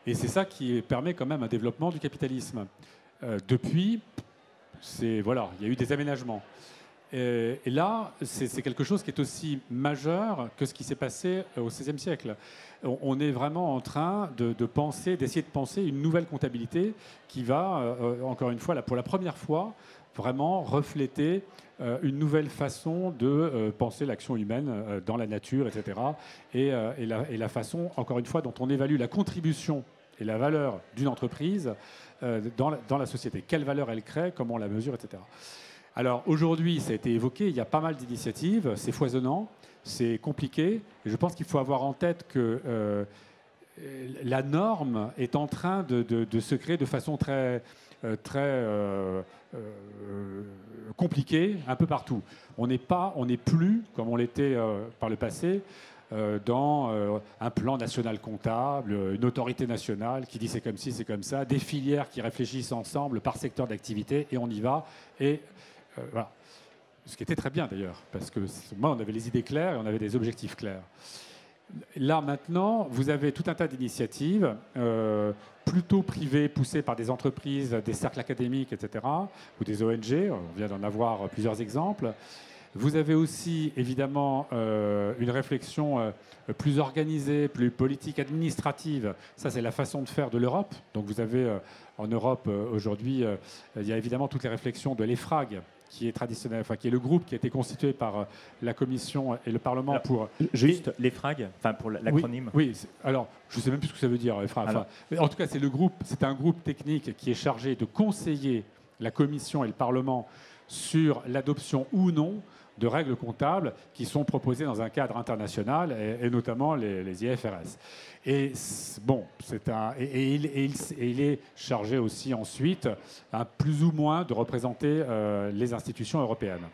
Et c'est ça qui permet quand même un développement du capitalisme. Depuis, voilà, il y a eu des aménagements. Et là, c'est quelque chose qui est aussi majeur que ce qui s'est passé au XVIe siècle. On est vraiment en train d'essayer de penser une nouvelle comptabilité qui va, encore une fois, pour la première fois, vraiment refléter une nouvelle façon de penser l'action humaine dans la nature, etc. Et la façon, encore une fois, dont on évalue la contribution et la valeur d'une entreprise dans la société. Quelle valeur elle crée, comment on la mesure, etc. Alors aujourd'hui, ça a été évoqué, il y a pas mal d'initiatives, c'est foisonnant, c'est compliqué, et je pense qu'il faut avoir en tête que la norme est en train de se créer de façon très compliquée un peu partout. On n'est plus, comme on l'était par le passé, dans un plan national comptable, une autorité nationale qui dit c'est comme ci, c'est comme ça, des filières qui réfléchissent ensemble par secteur d'activité, et on y va. Et voilà. Ce qui était très bien d'ailleurs, parce que moi, on avait les idées claires et on avait des objectifs clairs. Là, maintenant, vous avez tout un tas d'initiatives, plutôt privées, poussées par des entreprises, des cercles académiques, etc., ou des ONG. On vient d'en avoir plusieurs exemples. Vous avez aussi, évidemment, une réflexion plus organisée, plus politique, administrative. Ça, c'est la façon de faire de l'Europe. Donc, vous avez, en Europe, aujourd'hui, il y a évidemment toutes les réflexions de l'EFRAG, qui est traditionnel, qui est le groupe qui a été constitué par la Commission et le Parlement. Alors, pour... Juste l'EFRAG, pour l'acronyme. Oui, alors je ne sais même plus ce que ça veut dire, EFRAG. Mais en tout cas, c'est un groupe technique qui est chargé de conseiller la Commission et le Parlement sur l'adoption ou non de règles comptables qui sont proposées dans un cadre international, et notamment les IFRS. Et bon, il est chargé aussi ensuite, plus ou moins, de représenter les institutions européennes.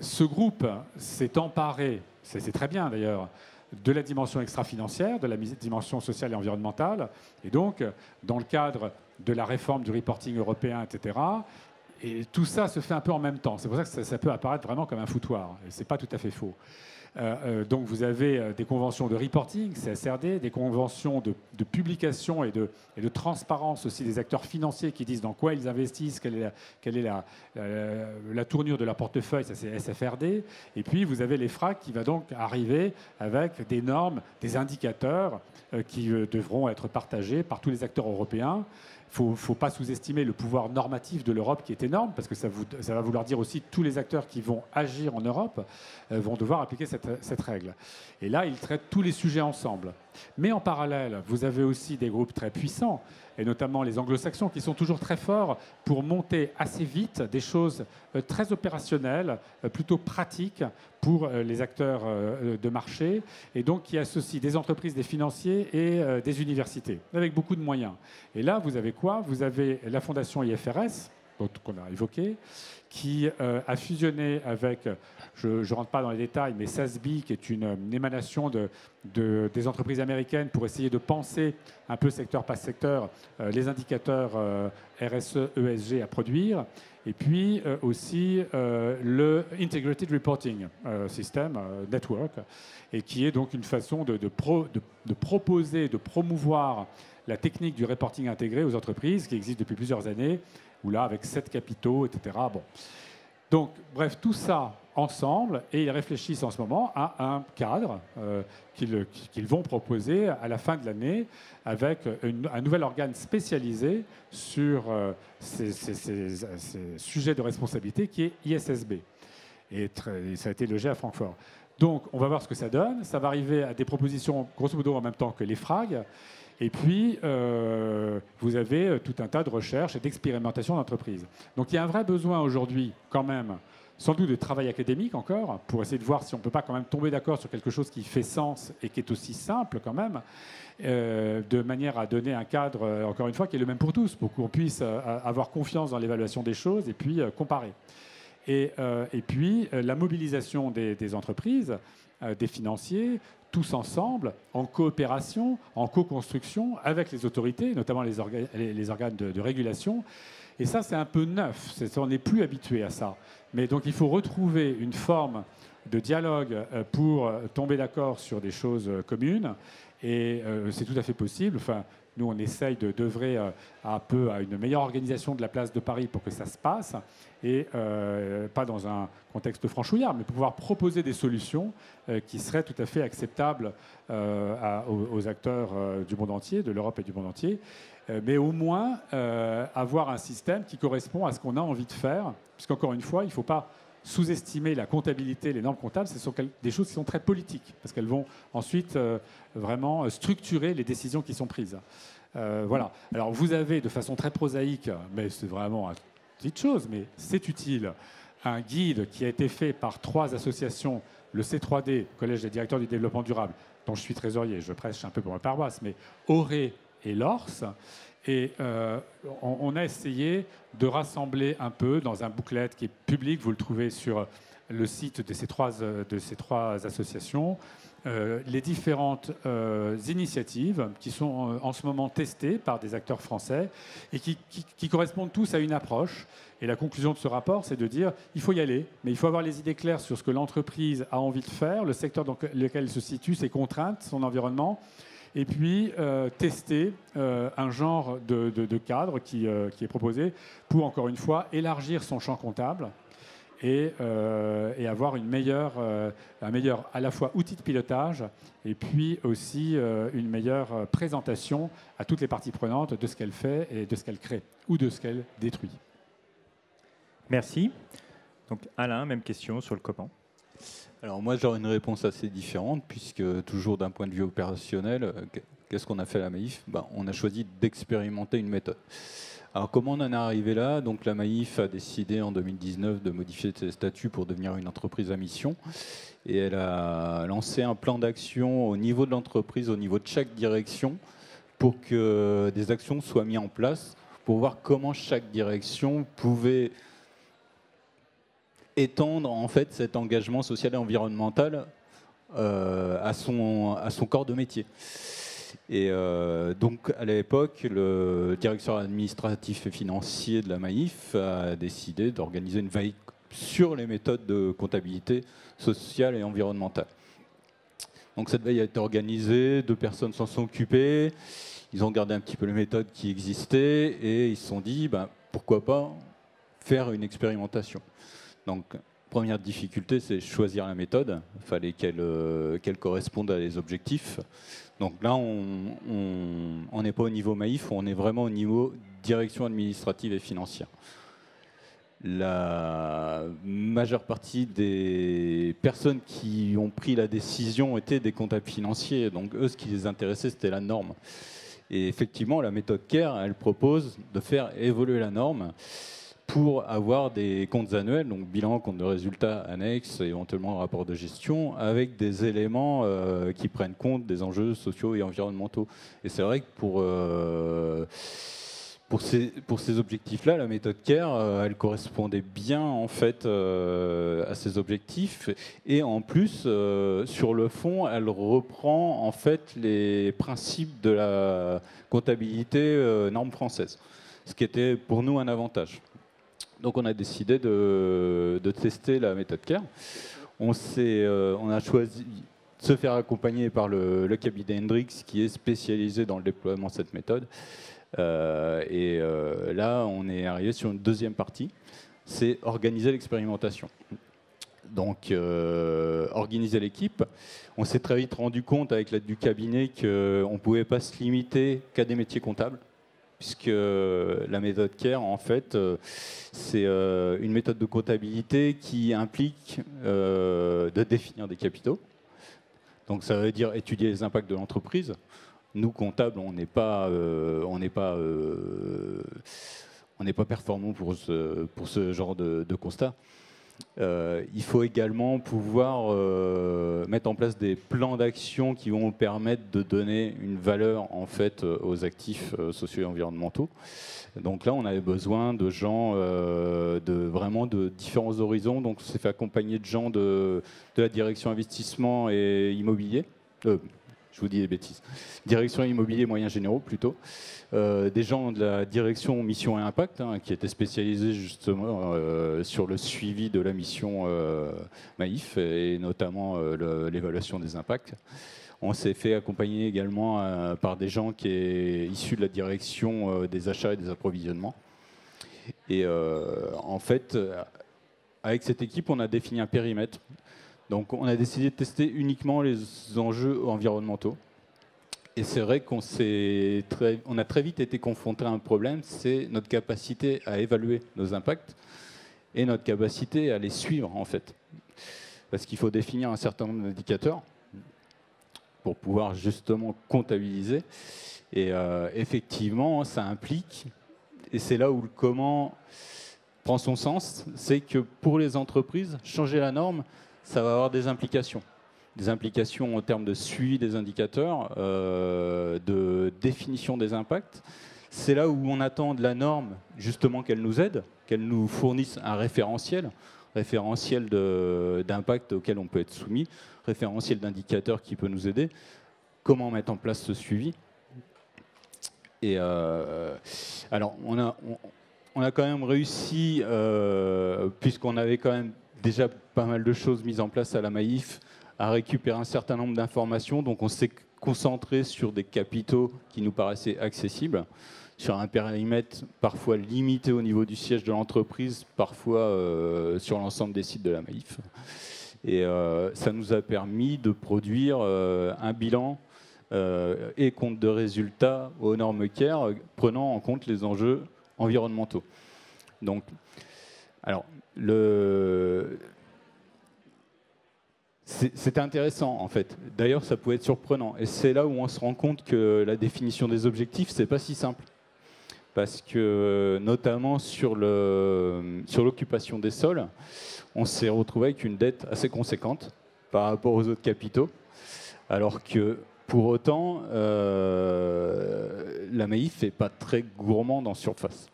Ce groupe s'est emparé, c'est très bien d'ailleurs, de la dimension extra-financière, de la dimension sociale et environnementale, et donc dans le cadre de la réforme du reporting européen, etc. Et tout ça se fait un peu en même temps. C'est pour ça que ça peut apparaître vraiment comme un foutoir, et ce n'est pas tout à fait faux. Donc vous avez des conventions de reporting, CSRD, des conventions de publication et de transparence aussi des acteurs financiers qui disent dans quoi ils investissent, quelle est la tournure de leur portefeuille, ça c'est SFRD. Et puis vous avez l'EFRAG qui va donc arriver avec des normes, des indicateurs qui devront être partagés par tous les acteurs européens. Il ne faut pas sous-estimer le pouvoir normatif de l'Europe qui est énorme, parce que ça va vouloir dire aussi que tous les acteurs qui vont agir en Europe vont devoir appliquer cette règle. Et là, ils traitent tous les sujets ensemble. Mais en parallèle, vous avez aussi des groupes très puissants, et notamment les anglo-saxons, qui sont toujours très forts pour monter assez vite des choses très opérationnelles, plutôt pratiques pour les acteurs de marché, et donc qui associent des entreprises, des financiers et des universités, avec beaucoup de moyens. Et là, vous avez quoi? Vous avez la fondation IFRS, qu'on a évoquée, qui a fusionné avec, je ne rentre pas dans les détails, mais SASB, qui est une émanation des entreprises américaines pour essayer de penser un peu secteur par secteur les indicateurs RSE, ESG à produire, et puis aussi le Integrated Reporting System Network, et qui est donc une façon de proposer, de promouvoir la technique du reporting intégré aux entreprises, qui existe depuis plusieurs années, ou là avec 7 capitaux, etc. Bon. Donc, bref, tout ça ensemble, et ils réfléchissent en ce moment à un cadre qu'ils vont proposer à la fin de l'année avec un nouvel organe spécialisé sur ces sujets de responsabilité qui est ISSB. Et ça a été logé à Francfort. Donc, on va voir ce que ça donne. Ça va arriver à des propositions, grosso modo, en même temps que l'EFRAG. Et puis, vous avez tout un tas de recherches et d'expérimentations d'entreprises. Donc, il y a un vrai besoin aujourd'hui, quand même, sans doute de travail académique encore, pour essayer de voir si on ne peut pas quand même tomber d'accord sur quelque chose qui fait sens et qui est aussi simple quand même, de manière à donner un cadre, encore une fois, qui est le même pour tous, pour qu'on puisse avoir confiance dans l'évaluation des choses et puis comparer. Et puis, la mobilisation des entreprises, des financiers, tous ensemble, en coopération, en co-construction avec les autorités, notamment les organes de régulation. Et ça, c'est un peu neuf. On n'est plus habitué à ça. Mais donc, il faut retrouver une forme de dialogue pour tomber d'accord sur des choses communes. Et c'est tout à fait possible. Enfin, nous, on essaye d'œuvrer un peu à une meilleure organisation de la place de Paris pour que ça se passe, et pas dans un contexte franchouillard, mais pouvoir proposer des solutions qui seraient tout à fait acceptables aux acteurs du monde entier, de l'Europe et du monde entier, mais au moins avoir un système qui correspond à ce qu'on a envie de faire, puisqu'encore une fois, il ne faut pas sous-estimer la comptabilité, les normes comptables, ce sont des choses qui sont très politiques, parce qu'elles vont ensuite vraiment structurer les décisions qui sont prises. Voilà. Alors vous avez, de façon très prosaïque, mais c'est vraiment une petite chose, mais c'est utile, un guide qui a été fait par 3 associations, le C3D, Collège des directeurs du développement durable, dont je suis trésorier, je prêche un peu pour ma paroisse, mais Auré et l'ORS. Et on a essayé de rassembler un peu dans un booklet qui est public, vous le trouvez sur le site de ces trois associations, les différentes initiatives qui sont en ce moment testées par des acteurs français et qui correspondent tous à une approche. Et la conclusion de ce rapport, c'est de dire il faut y aller, mais il faut avoir les idées claires sur ce que l'entreprise a envie de faire, le secteur dans lequel elle se situe, ses contraintes, son environnement, et puis tester un genre de cadre qui est proposé pour, encore une fois, élargir son champ comptable et avoir un meilleur à la fois outil de pilotage et puis aussi une meilleure présentation à toutes les parties prenantes de ce qu'elle fait et de ce qu'elle crée ou de ce qu'elle détruit. Merci. Donc Alain, même question sur le comment. Alors moi j'aurais une réponse assez différente, puisque toujours d'un point de vue opérationnel, qu'est-ce qu'on a fait à la Maïf ? On a choisi d'expérimenter une méthode. Alors comment on en est arrivé là? Donc la Maïf a décidé en 2019 de modifier ses statuts pour devenir une entreprise à mission. Et elle a lancé un plan d'action au niveau de l'entreprise, au niveau de chaque direction, pour que des actions soient mises en place, pour voir comment chaque direction pouvait étendre en fait cet engagement social et environnemental à son corps de métier. Et donc à l'époque, le directeur administratif et financier de la Maïf a décidé d'organiser une veille sur les méthodes de comptabilité sociale et environnementale. Donc cette veille a été organisée, 2 personnes s'en sont occupées, ils ont regardé un petit peu les méthodes qui existaient et ils se sont dit pourquoi pas faire une expérimentation. Donc première difficulté, c'est choisir la méthode, il fallait qu'elle corresponde à les objectifs. Donc là, on n'est pas au niveau Maïf, on est vraiment au niveau direction administrative et financière. La majeure partie des personnes qui ont pris la décision étaient des comptables financiers. Donc eux, ce qui les intéressait, c'était la norme. Et effectivement, la méthode CARE, elle propose de faire évoluer la norme pour avoir des comptes annuels, donc bilan, compte de résultats annexes, éventuellement rapport de gestion, avec des éléments qui prennent compte des enjeux sociaux et environnementaux. Et c'est vrai que pour ces objectifs-là, la méthode CARE, elle correspondait bien en fait à ces objectifs. Et en plus, sur le fond, elle reprend en fait les principes de la comptabilité norme française, ce qui était pour nous un avantage. Donc on a décidé de tester la méthode CARE. On a choisi de se faire accompagner par le cabinet Hendrix, qui est spécialisé dans le déploiement de cette méthode. Là, on est arrivé sur une deuxième partie, c'est organiser l'expérimentation. Donc, organiser l'équipe. On s'est très vite rendu compte avec l'aide du cabinet qu'on ne pouvait pas se limiter qu'à des métiers comptables, puisque la méthode CARE, en fait, c'est une méthode de comptabilité qui implique de définir des capitaux. Donc ça veut dire étudier les impacts de l'entreprise. Nous, comptables, on n'est pas performants pour ce genre de constat. Il faut également pouvoir mettre en place des plans d'action qui vont permettre de donner une valeur en fait aux actifs sociaux et environnementaux. Donc là, on avait besoin de gens vraiment de différents horizons. Donc on s'est fait accompagner de gens de la direction investissement et immobilier. Je vous dis des bêtises. Direction immobilier moyens généraux plutôt. Des gens de la direction mission et impact qui étaient spécialisés justement sur le suivi de la mission Maïf et notamment l'évaluation des impacts. On s'est fait accompagner également par des gens qui est issus de la direction des achats et des approvisionnements. Et en fait, avec cette équipe, on a défini un périmètre. Donc on a décidé de tester uniquement les enjeux environnementaux. Et c'est vrai qu'on a très vite été confronté à un problème, c'est notre capacité à évaluer nos impacts et notre capacité à les suivre en fait. Parce qu'il faut définir un certain nombre d'indicateurs pour pouvoir justement comptabiliser. Et effectivement, ça implique, et c'est là où le comment prend son sens, c'est que pour les entreprises, changer la norme, ça va avoir des implications. Des implications en termes de suivi des indicateurs, de définition des impacts. C'est là où on attend de la norme, justement, qu'elle nous aide, qu'elle nous fournisse un référentiel d'impact auquel on peut être soumis, référentiel d'indicateurs qui peut nous aider, comment mettre en place ce suivi. Et alors, on a quand même réussi, puisqu'on avait quand même déjà pas mal de choses mises en place à la Maïf, à récupérer un certain nombre d'informations. Donc on s'est concentré sur des capitaux qui nous paraissaient accessibles, sur un périmètre parfois limité au niveau du siège de l'entreprise, parfois sur l'ensemble des sites de la Maïf. Et ça nous a permis de produire un bilan et compte de résultats aux normes CARE, prenant en compte les enjeux environnementaux. Donc, alors, c'était intéressant en fait. D'ailleurs, ça pouvait être surprenant. Et c'est là où on se rend compte que la définition des objectifs, c'est pas si simple. parce que notamment sur l'occupation des sols, on s'est retrouvé avec une dette assez conséquente par rapport aux autres capitaux, alors que pour autant, la Maif n'est pas très gourmande en surface.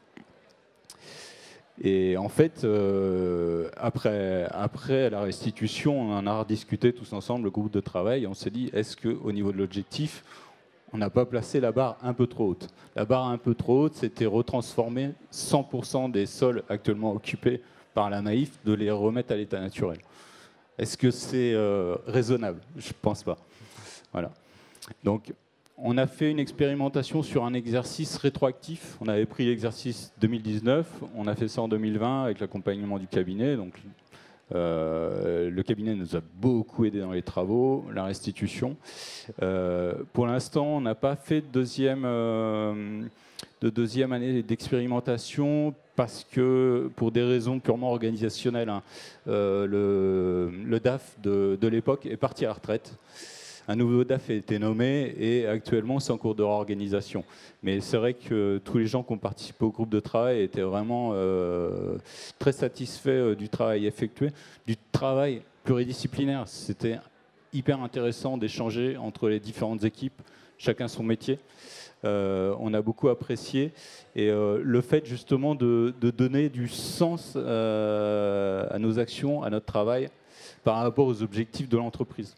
Et en fait, après la restitution, on en a rediscuté tous ensemble, le groupe de travail, et on s'est dit, est-ce qu'au niveau de l'objectif, on n'a pas placé la barre un peu trop haute? La barre un peu trop haute, c'était retransformer 100% des sols actuellement occupés par la Maif, de les remettre à l'état naturel. Est-ce que c'est raisonnable? Je ne pense pas. Voilà. Donc, on a fait une expérimentation sur un exercice rétroactif. On avait pris l'exercice 2019, on a fait ça en 2020 avec l'accompagnement du cabinet. Donc, le cabinet nous a beaucoup aidé dans les travaux, la restitution. Pour l'instant, on n'a pas fait de deuxième année d'expérimentation parce que, pour des raisons purement organisationnelles, hein, le DAF de l'époque est parti à la retraite. Un nouveau DAF a été nommé et actuellement c'est en cours de réorganisation. Mais c'est vrai que tous les gens qui ont participé au groupe de travail étaient vraiment très satisfaits du travail effectué, du travail pluridisciplinaire. C'était hyper intéressant d'échanger entre les différentes équipes, chacun son métier. On a beaucoup apprécié. Et le fait justement de donner du sens à nos actions, à notre travail, par rapport aux objectifs de l'entreprise.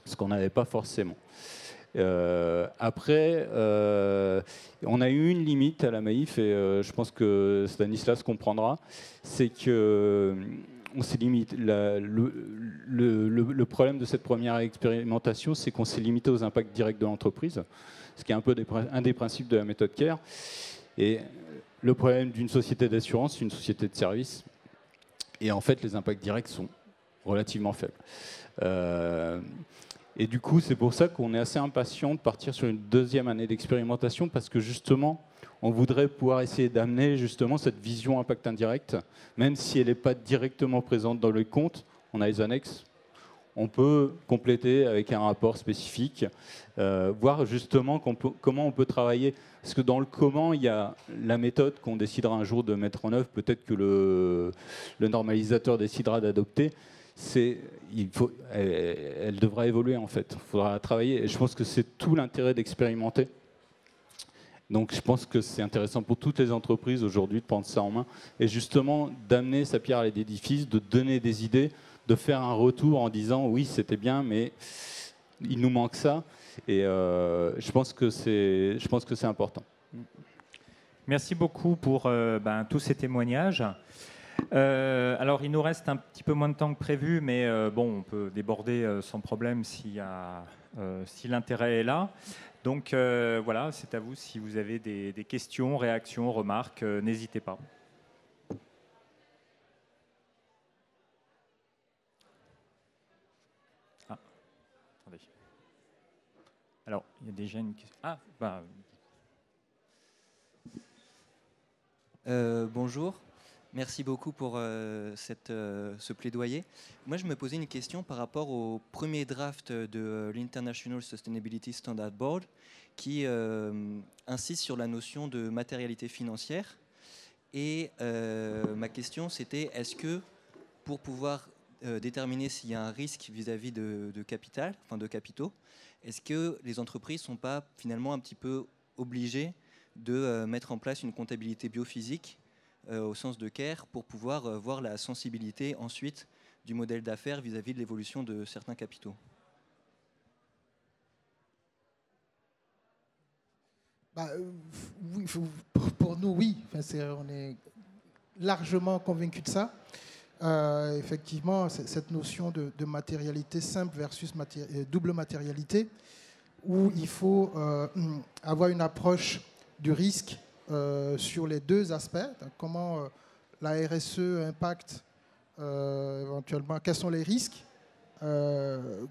Ce qu'on n'avait pas forcément. Après, on a eu une limite à la Maif, et je pense que Stanislas comprendra, c'est que on s'est limité. Le problème de cette première expérimentation, c'est qu'on s'est limité aux impacts directs de l'entreprise, ce qui est un des principes de la méthode CARE. Et le problème d'une société d'assurance, c'est une société de service, et en fait, les impacts directs sont relativement faibles. Et du coup, c'est pour ça qu'on est assez impatient de partir sur une deuxième année d'expérimentation, parce que justement, on voudrait pouvoir essayer d'amener justement cette vision impact indirect, même si elle n'est pas directement présente dans le compte, on a les annexes, on peut compléter avec un rapport spécifique, voir justement comment on peut travailler. Parce que dans le comment, il y a la méthode qu'on décidera un jour de mettre en œuvre, peut-être que le normalisateur décidera d'adopter. Elle devra évoluer en fait, il faudra travailler, et je pense que c'est tout l'intérêt d'expérimenter. Donc je pense que c'est intéressant pour toutes les entreprises aujourd'hui de prendre ça en main, et justement d'amener sa pierre à l'édifice, de donner des idées, de faire un retour en disant oui c'était bien mais il nous manque ça, et je pense que c'est important. Merci beaucoup pour tous ces témoignages. Alors, il nous reste un petit peu moins de temps que prévu, mais bon, on peut déborder sans problème si l'intérêt est là. Donc, voilà, c'est à vous. Si vous avez des questions, réactions, remarques, n'hésitez pas. Ah, attendez. Alors, il y a déjà une question. Ah, Bonjour. Merci beaucoup pour ce plaidoyer. Moi, je me posais une question par rapport au premier draft de l'International Sustainability Standard Board qui insiste sur la notion de matérialité financière. Et ma question, c'était est-ce que pour pouvoir déterminer s'il y a un risque vis-à-vis de capital, enfin de capitaux, est-ce que les entreprises ne sont pas finalement un petit peu obligées de mettre en place une comptabilité biophysique au sens de CARE pour pouvoir voir la sensibilité ensuite du modèle d'affaires vis-à-vis de l'évolution de certains capitaux? Oui, pour nous, oui. Enfin, on est largement convaincus de ça. Effectivement, cette notion de matérialité simple versus double matérialité, où il faut avoir une approche du risque sur les deux aspects. Comment la RSE impacte éventuellement, quels sont les risques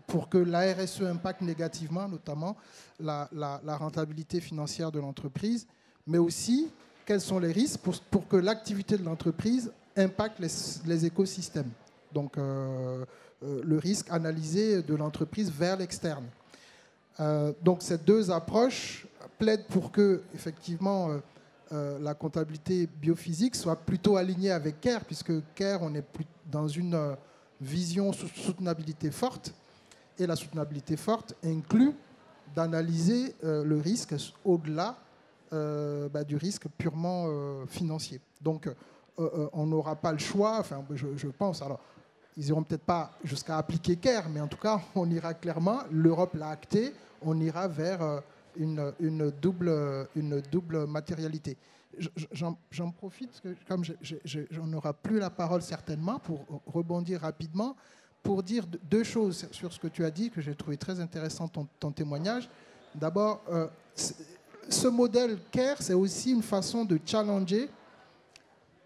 pour que la RSE impacte négativement, notamment la rentabilité financière de l'entreprise, mais aussi quels sont les risques pour que l'activité de l'entreprise impacte les écosystèmes. Donc le risque analysé de l'entreprise vers l'externe. Donc ces deux approches plaident pour que, effectivement, la comptabilité biophysique soit plutôt alignée avec CARE, puisque CARE, on est plus dans une vision soutenabilité forte, et la soutenabilité forte inclut d'analyser le risque au-delà du risque purement financier. Donc, on n'aura pas le choix, enfin, je pense, alors, ils n'iront peut-être pas jusqu'à appliquer CARE, mais en tout cas, on ira clairement, l'Europe l'a acté, on ira vers une double matérialité. J'en profite, parce que comme on n'aura plus la parole certainement, pour rebondir rapidement, pour dire deux choses sur ce que tu as dit, que j'ai trouvé très intéressant, ton témoignage. D'abord, ce modèle CARE, c'est aussi une façon de challenger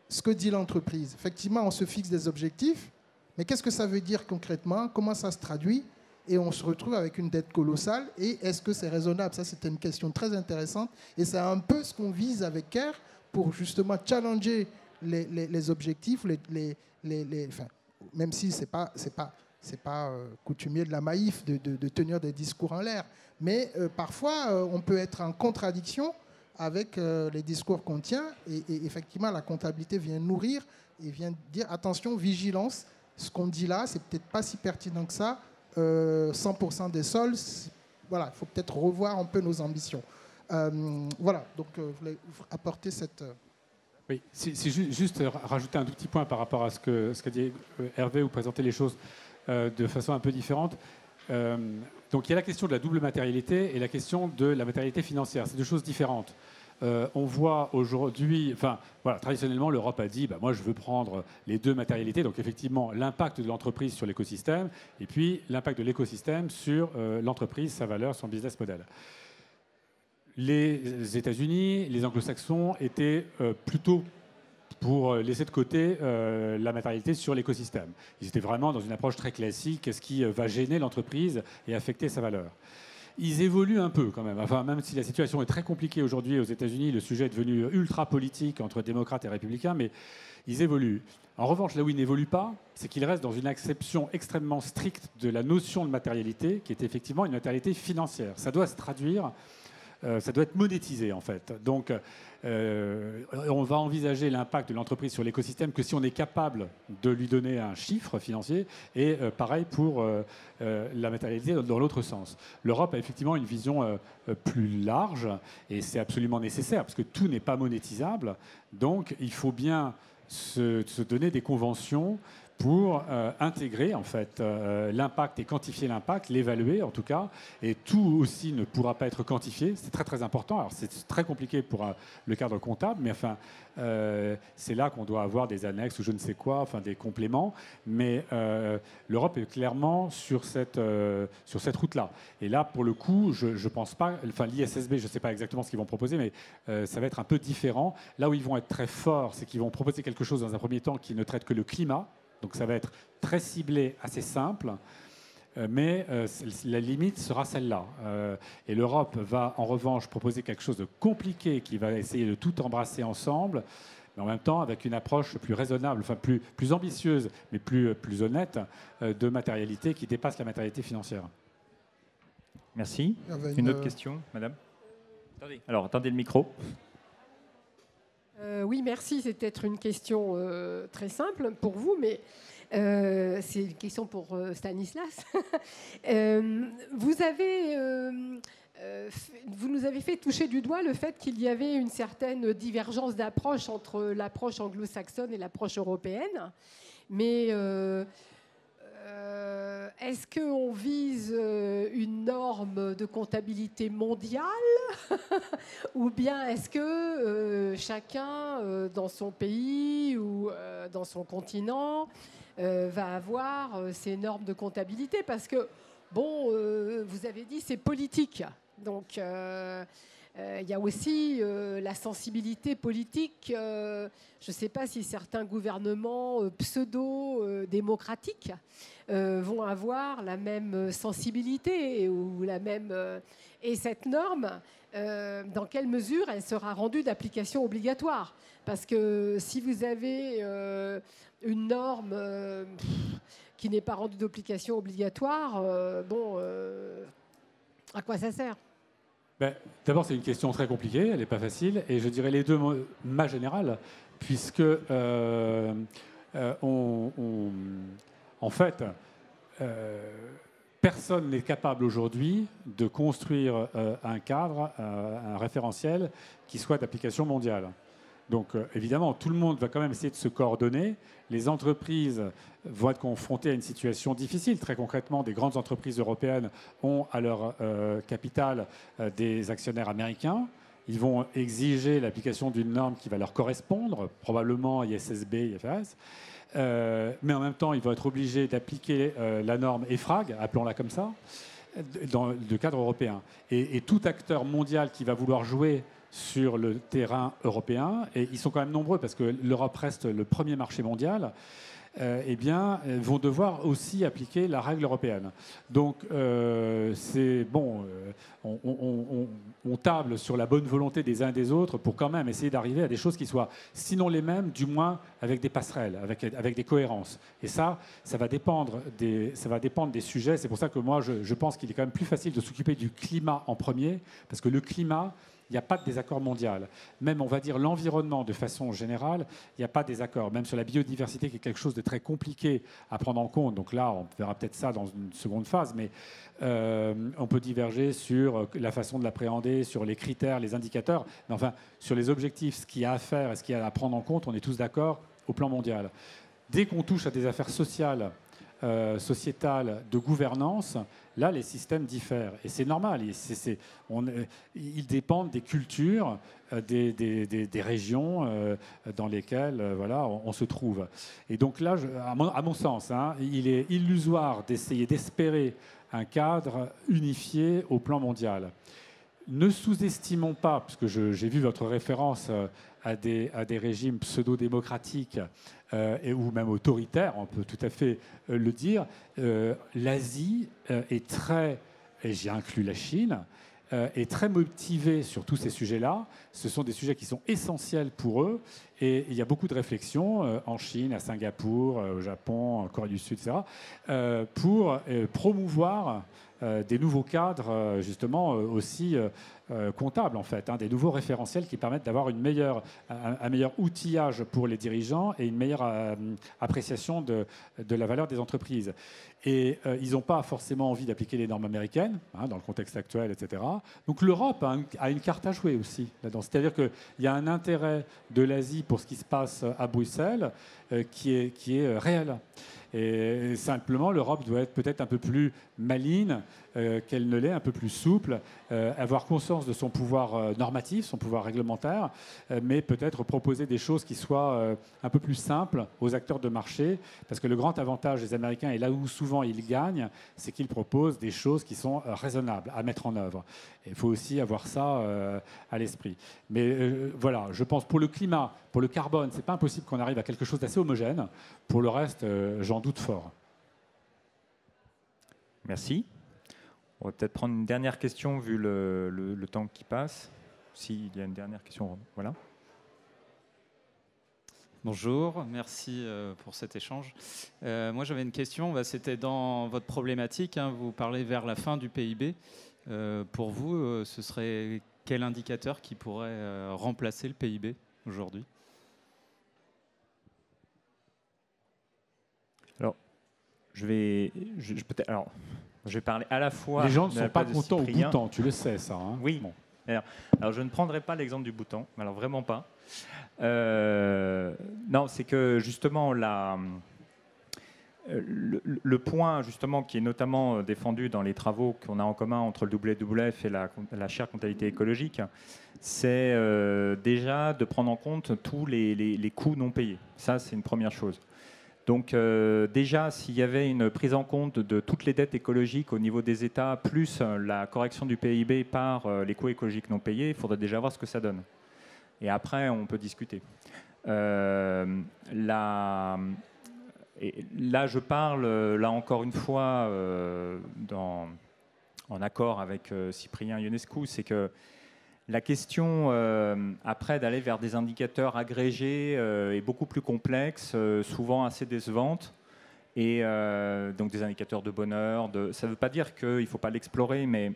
ce que dit l'entreprise. Effectivement, on se fixe des objectifs, mais qu'est-ce que ça veut dire concrètement? Comment ça se traduit? Et on se retrouve avec une dette colossale. Et est-ce que c'est raisonnable? Ça, c'était une question très intéressante. Et c'est un peu ce qu'on vise avec CARE pour justement challenger les objectifs, enfin, même si ce n'est pas coutumier de la Maïf de tenir des discours en l'air. Mais parfois, on peut être en contradiction avec les discours qu'on tient. Et effectivement, la comptabilité vient nourrir et vient dire, attention, vigilance, ce qu'on dit là, c'est peut-être pas si pertinent que ça. 100% des sols, voilà, il faut peut-être revoir un peu nos ambitions. Voilà, donc je voulais apporter cette... Oui, c'est juste rajouter un tout petit point par rapport à ce qu'a dit Hervé, ou présenter les choses de façon un peu différente. Donc il y a la question de la double matérialité et la question de la matérialité financière. C'est deux choses différentes. On voit aujourd'hui, enfin voilà, traditionnellement l'Europe a dit, moi je veux prendre les deux matérialités, donc effectivement l'impact de l'entreprise sur l'écosystème et puis l'impact de l'écosystème sur l'entreprise, sa valeur, son business model. Les États-Unis, les Anglo-Saxons étaient plutôt pour laisser de côté la matérialité sur l'écosystème. Ils étaient vraiment dans une approche très classique, qu'est-ce qui va gêner l'entreprise et affecter sa valeur. Ils évoluent un peu quand même. Enfin, même si la situation est très compliquée aujourd'hui aux États-Unis, le sujet est devenu ultra politique entre démocrates et républicains, mais ils évoluent. En revanche, là où ils n'évoluent pas, c'est qu'ils restent dans une acception extrêmement stricte de la notion de matérialité, qui est effectivement une matérialité financière. Ça doit se traduire, ça doit être monétisé en fait. Donc, on va envisager l'impact de l'entreprise sur l'écosystème que si on est capable de lui donner un chiffre financier, et pareil pour la matérialité dans l'autre sens. L'Europe a effectivement une vision plus large, et c'est absolument nécessaire, parce que tout n'est pas monétisable, donc il faut bien se donner des conventions pour intégrer en fait l'impact et quantifier l'impact, l'évaluer en tout cas, et tout aussi ne pourra pas être quantifié. C'est très très important. Alors c'est très compliqué pour le cadre comptable, mais enfin c'est là qu'on doit avoir des annexes ou je ne sais quoi, enfin des compléments. Mais l'Europe est clairement sur cette route-là. Et là pour le coup, je pense pas. Enfin l'ISSB, je ne sais pas exactement ce qu'ils vont proposer, mais ça va être un peu différent. Là où ils vont être très forts, c'est qu'ils vont proposer quelque chose dans un premier temps qui ne traite que le climat. Donc ça va être très ciblé, assez simple, mais la limite sera celle-là. Et l'Europe va en revanche proposer quelque chose de compliqué qui va essayer de tout embrasser ensemble, mais en même temps avec une approche plus raisonnable, enfin plus ambitieuse, mais plus honnête de matérialité qui dépasse la matérialité financière. Merci. Une autre question, madame? Alors, attendez le micro. Oui, merci. C'est peut-être une question très simple pour vous, mais c'est une question pour Stanislas. Vous nous avez fait toucher du doigt le fait qu'il y avait une certaine divergence d'approche entre l'approche anglo-saxonne et l'approche européenne. Mais est-ce qu'on vise une norme de comptabilité mondiale ou bien est-ce que chacun dans son pays ou dans son continent va avoir ses normes de comptabilité? Parce que, bon, vous avez dit c'est politique. Donc, il y a aussi la sensibilité politique. Je ne sais pas si certains gouvernements pseudo-démocratiques vont avoir la même sensibilité ou la même... et cette norme, dans quelle mesure elle sera rendue d'application obligatoire? Parce que si vous avez une norme qui n'est pas rendue d'application obligatoire, à quoi ça sert? D'abord, c'est une question très compliquée, elle n'est pas facile, et je dirais les deux ma générale, puisque en fait, personne n'est capable aujourd'hui de construire un cadre, un référentiel qui soit d'application mondiale. Donc évidemment, tout le monde va quand même essayer de se coordonner. Les entreprises vont être confrontées à une situation difficile. Très concrètement, des grandes entreprises européennes ont à leur capital des actionnaires américains. Ils vont exiger l'application d'une norme qui va leur correspondre, probablement ISSB, IFRS. Mais en même temps, ils vont être obligés d'appliquer la norme EFRAG, appelons-la comme ça, dans le cadre européen. Et tout acteur mondial qui va vouloir jouer sur le terrain européen, et ils sont quand même nombreux parce que l'Europe reste le premier marché mondial, eh bien, vont devoir aussi appliquer la règle européenne. Donc, c'est bon, on table sur la bonne volonté des uns et des autres pour quand même essayer d'arriver à des choses qui soient, sinon les mêmes, du moins avec des passerelles, avec des cohérences. Et ça va dépendre des sujets. C'est pour ça que moi, je pense qu'il est quand même plus facile de s'occuper du climat en premier, parce que le climat, il n'y a pas de désaccord mondial. Même, on va dire, l'environnement, de façon générale, il n'y a pas de désaccord. Même sur la biodiversité, qui est quelque chose de très compliqué à prendre en compte. Donc là, on verra peut-être ça dans une seconde phase, mais on peut diverger sur la façon de l'appréhender, sur les critères, les indicateurs. Mais enfin, sur les objectifs, ce qu'il y a à faire et ce qu'il y a à prendre en compte, on est tous d'accord au plan mondial. Dès qu'on touche à des affaires sociales, sociétale, de gouvernance, là, les systèmes diffèrent. Et c'est normal. Ils dépendent des cultures, des régions dans lesquelles voilà, on se trouve. Et donc là, à mon sens, hein, il est illusoire d'espérer un cadre unifié au plan mondial. Ne sous-estimons pas, parce que j'ai vu votre référence à des régimes pseudo-démocratiques ou même autoritaires, on peut tout à fait le dire. L'Asie est très, et j'y inclus la Chine, est très motivée sur tous ces sujets-là. Ce sont des sujets qui sont essentiels pour eux. Et il y a beaucoup de réflexions en Chine, à Singapour, au Japon, en Corée du Sud, etc., pour promouvoir des nouveaux cadres, justement, aussi comptables, en fait, hein, des nouveaux référentiels qui permettent d'avoir un meilleur outillage pour les dirigeants et une meilleure appréciation de la valeur des entreprises. Et ils n'ont pas forcément envie d'appliquer les normes américaines, hein, dans le contexte actuel, etc. Donc l'Europe a une carte à jouer aussi là-dedans. C'est-à-dire qu'il y a un intérêt de l'Asie pour ce qui se passe à Bruxelles qui est réel. Et simplement, l'Europe doit être peut-être un peu plus maligne qu'elle ne l'est, un peu plus souple, avoir conscience de son pouvoir normatif, son pouvoir réglementaire, mais peut-être proposer des choses qui soient un peu plus simples aux acteurs de marché, parce que le grand avantage des Américains, et là où souvent ils gagnent, c'est qu'ils proposent des choses qui sont raisonnables à mettre en œuvre. Il faut aussi avoir ça à l'esprit. Mais voilà, je pense pour le climat, pour le carbone, c'est pas impossible qu'on arrive à quelque chose d'assez homogène. Pour le reste, j'en doute fort. Merci. On va peut-être prendre une dernière question vu le temps qui passe. S'il y a une dernière question, voilà. Bonjour, merci pour cet échange. Moi, j'avais une question. C'était dans votre problématique. Hein, vous parlez vers la fin du PIB. Pour vous, ce serait quel indicateur qui pourrait remplacer le PIB aujourd'hui ? Alors, je vais parler à la fois... Les gens ne sont pas contents au Bhoutan, tu le sais ça. Hein. Oui. Bon. Alors, je ne prendrai pas l'exemple du Bhoutan, alors vraiment pas. Non, c'est que justement, le point justement qui est notamment défendu dans les travaux qu'on a en commun entre le WWF et la chaire comptabilité écologique, c'est déjà de prendre en compte tous les coûts non payés. Ça, c'est une première chose. Donc déjà, s'il y avait une prise en compte de toutes les dettes écologiques au niveau des États, plus la correction du PIB par les coûts écologiques non payés, il faudrait déjà voir ce que ça donne. Et après, on peut discuter. Là, je parle, là encore une fois, en accord avec Cyprien Ionescu, c'est que la question, après, d'aller vers des indicateurs agrégés est beaucoup plus complexe, souvent assez décevante. Et donc des indicateurs de bonheur. Ça ne veut pas dire qu'il ne faut pas l'explorer, mais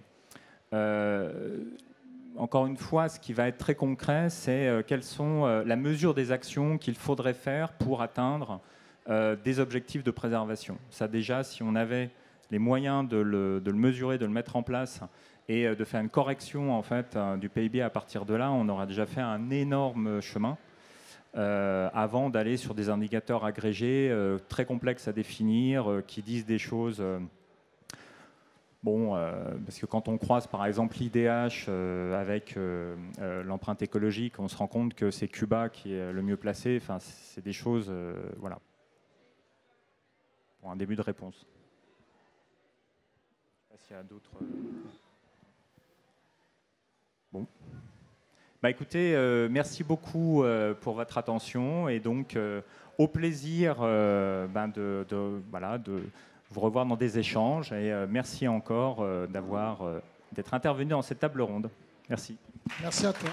encore une fois, ce qui va être très concret, c'est quelles sont la mesure des actions qu'il faudrait faire pour atteindre des objectifs de préservation. Ça déjà, si on avait les moyens de le mesurer, de le mettre en place et de faire une correction en fait, du PIB à partir de là, on aura déjà fait un énorme chemin avant d'aller sur des indicateurs agrégés très complexes à définir, qui disent des choses... parce que quand on croise par exemple l'IDH avec l'empreinte écologique, on se rend compte que c'est Cuba qui est le mieux placé. Enfin, c'est des choses, voilà. Pour un début de réponse. Je ne sais pas s'il y a d'autres. Bon. Bah écoutez, merci beaucoup pour votre attention et donc au plaisir de vous revoir dans des échanges et merci encore d'être intervenu dans cette table ronde. Merci. Merci à toi.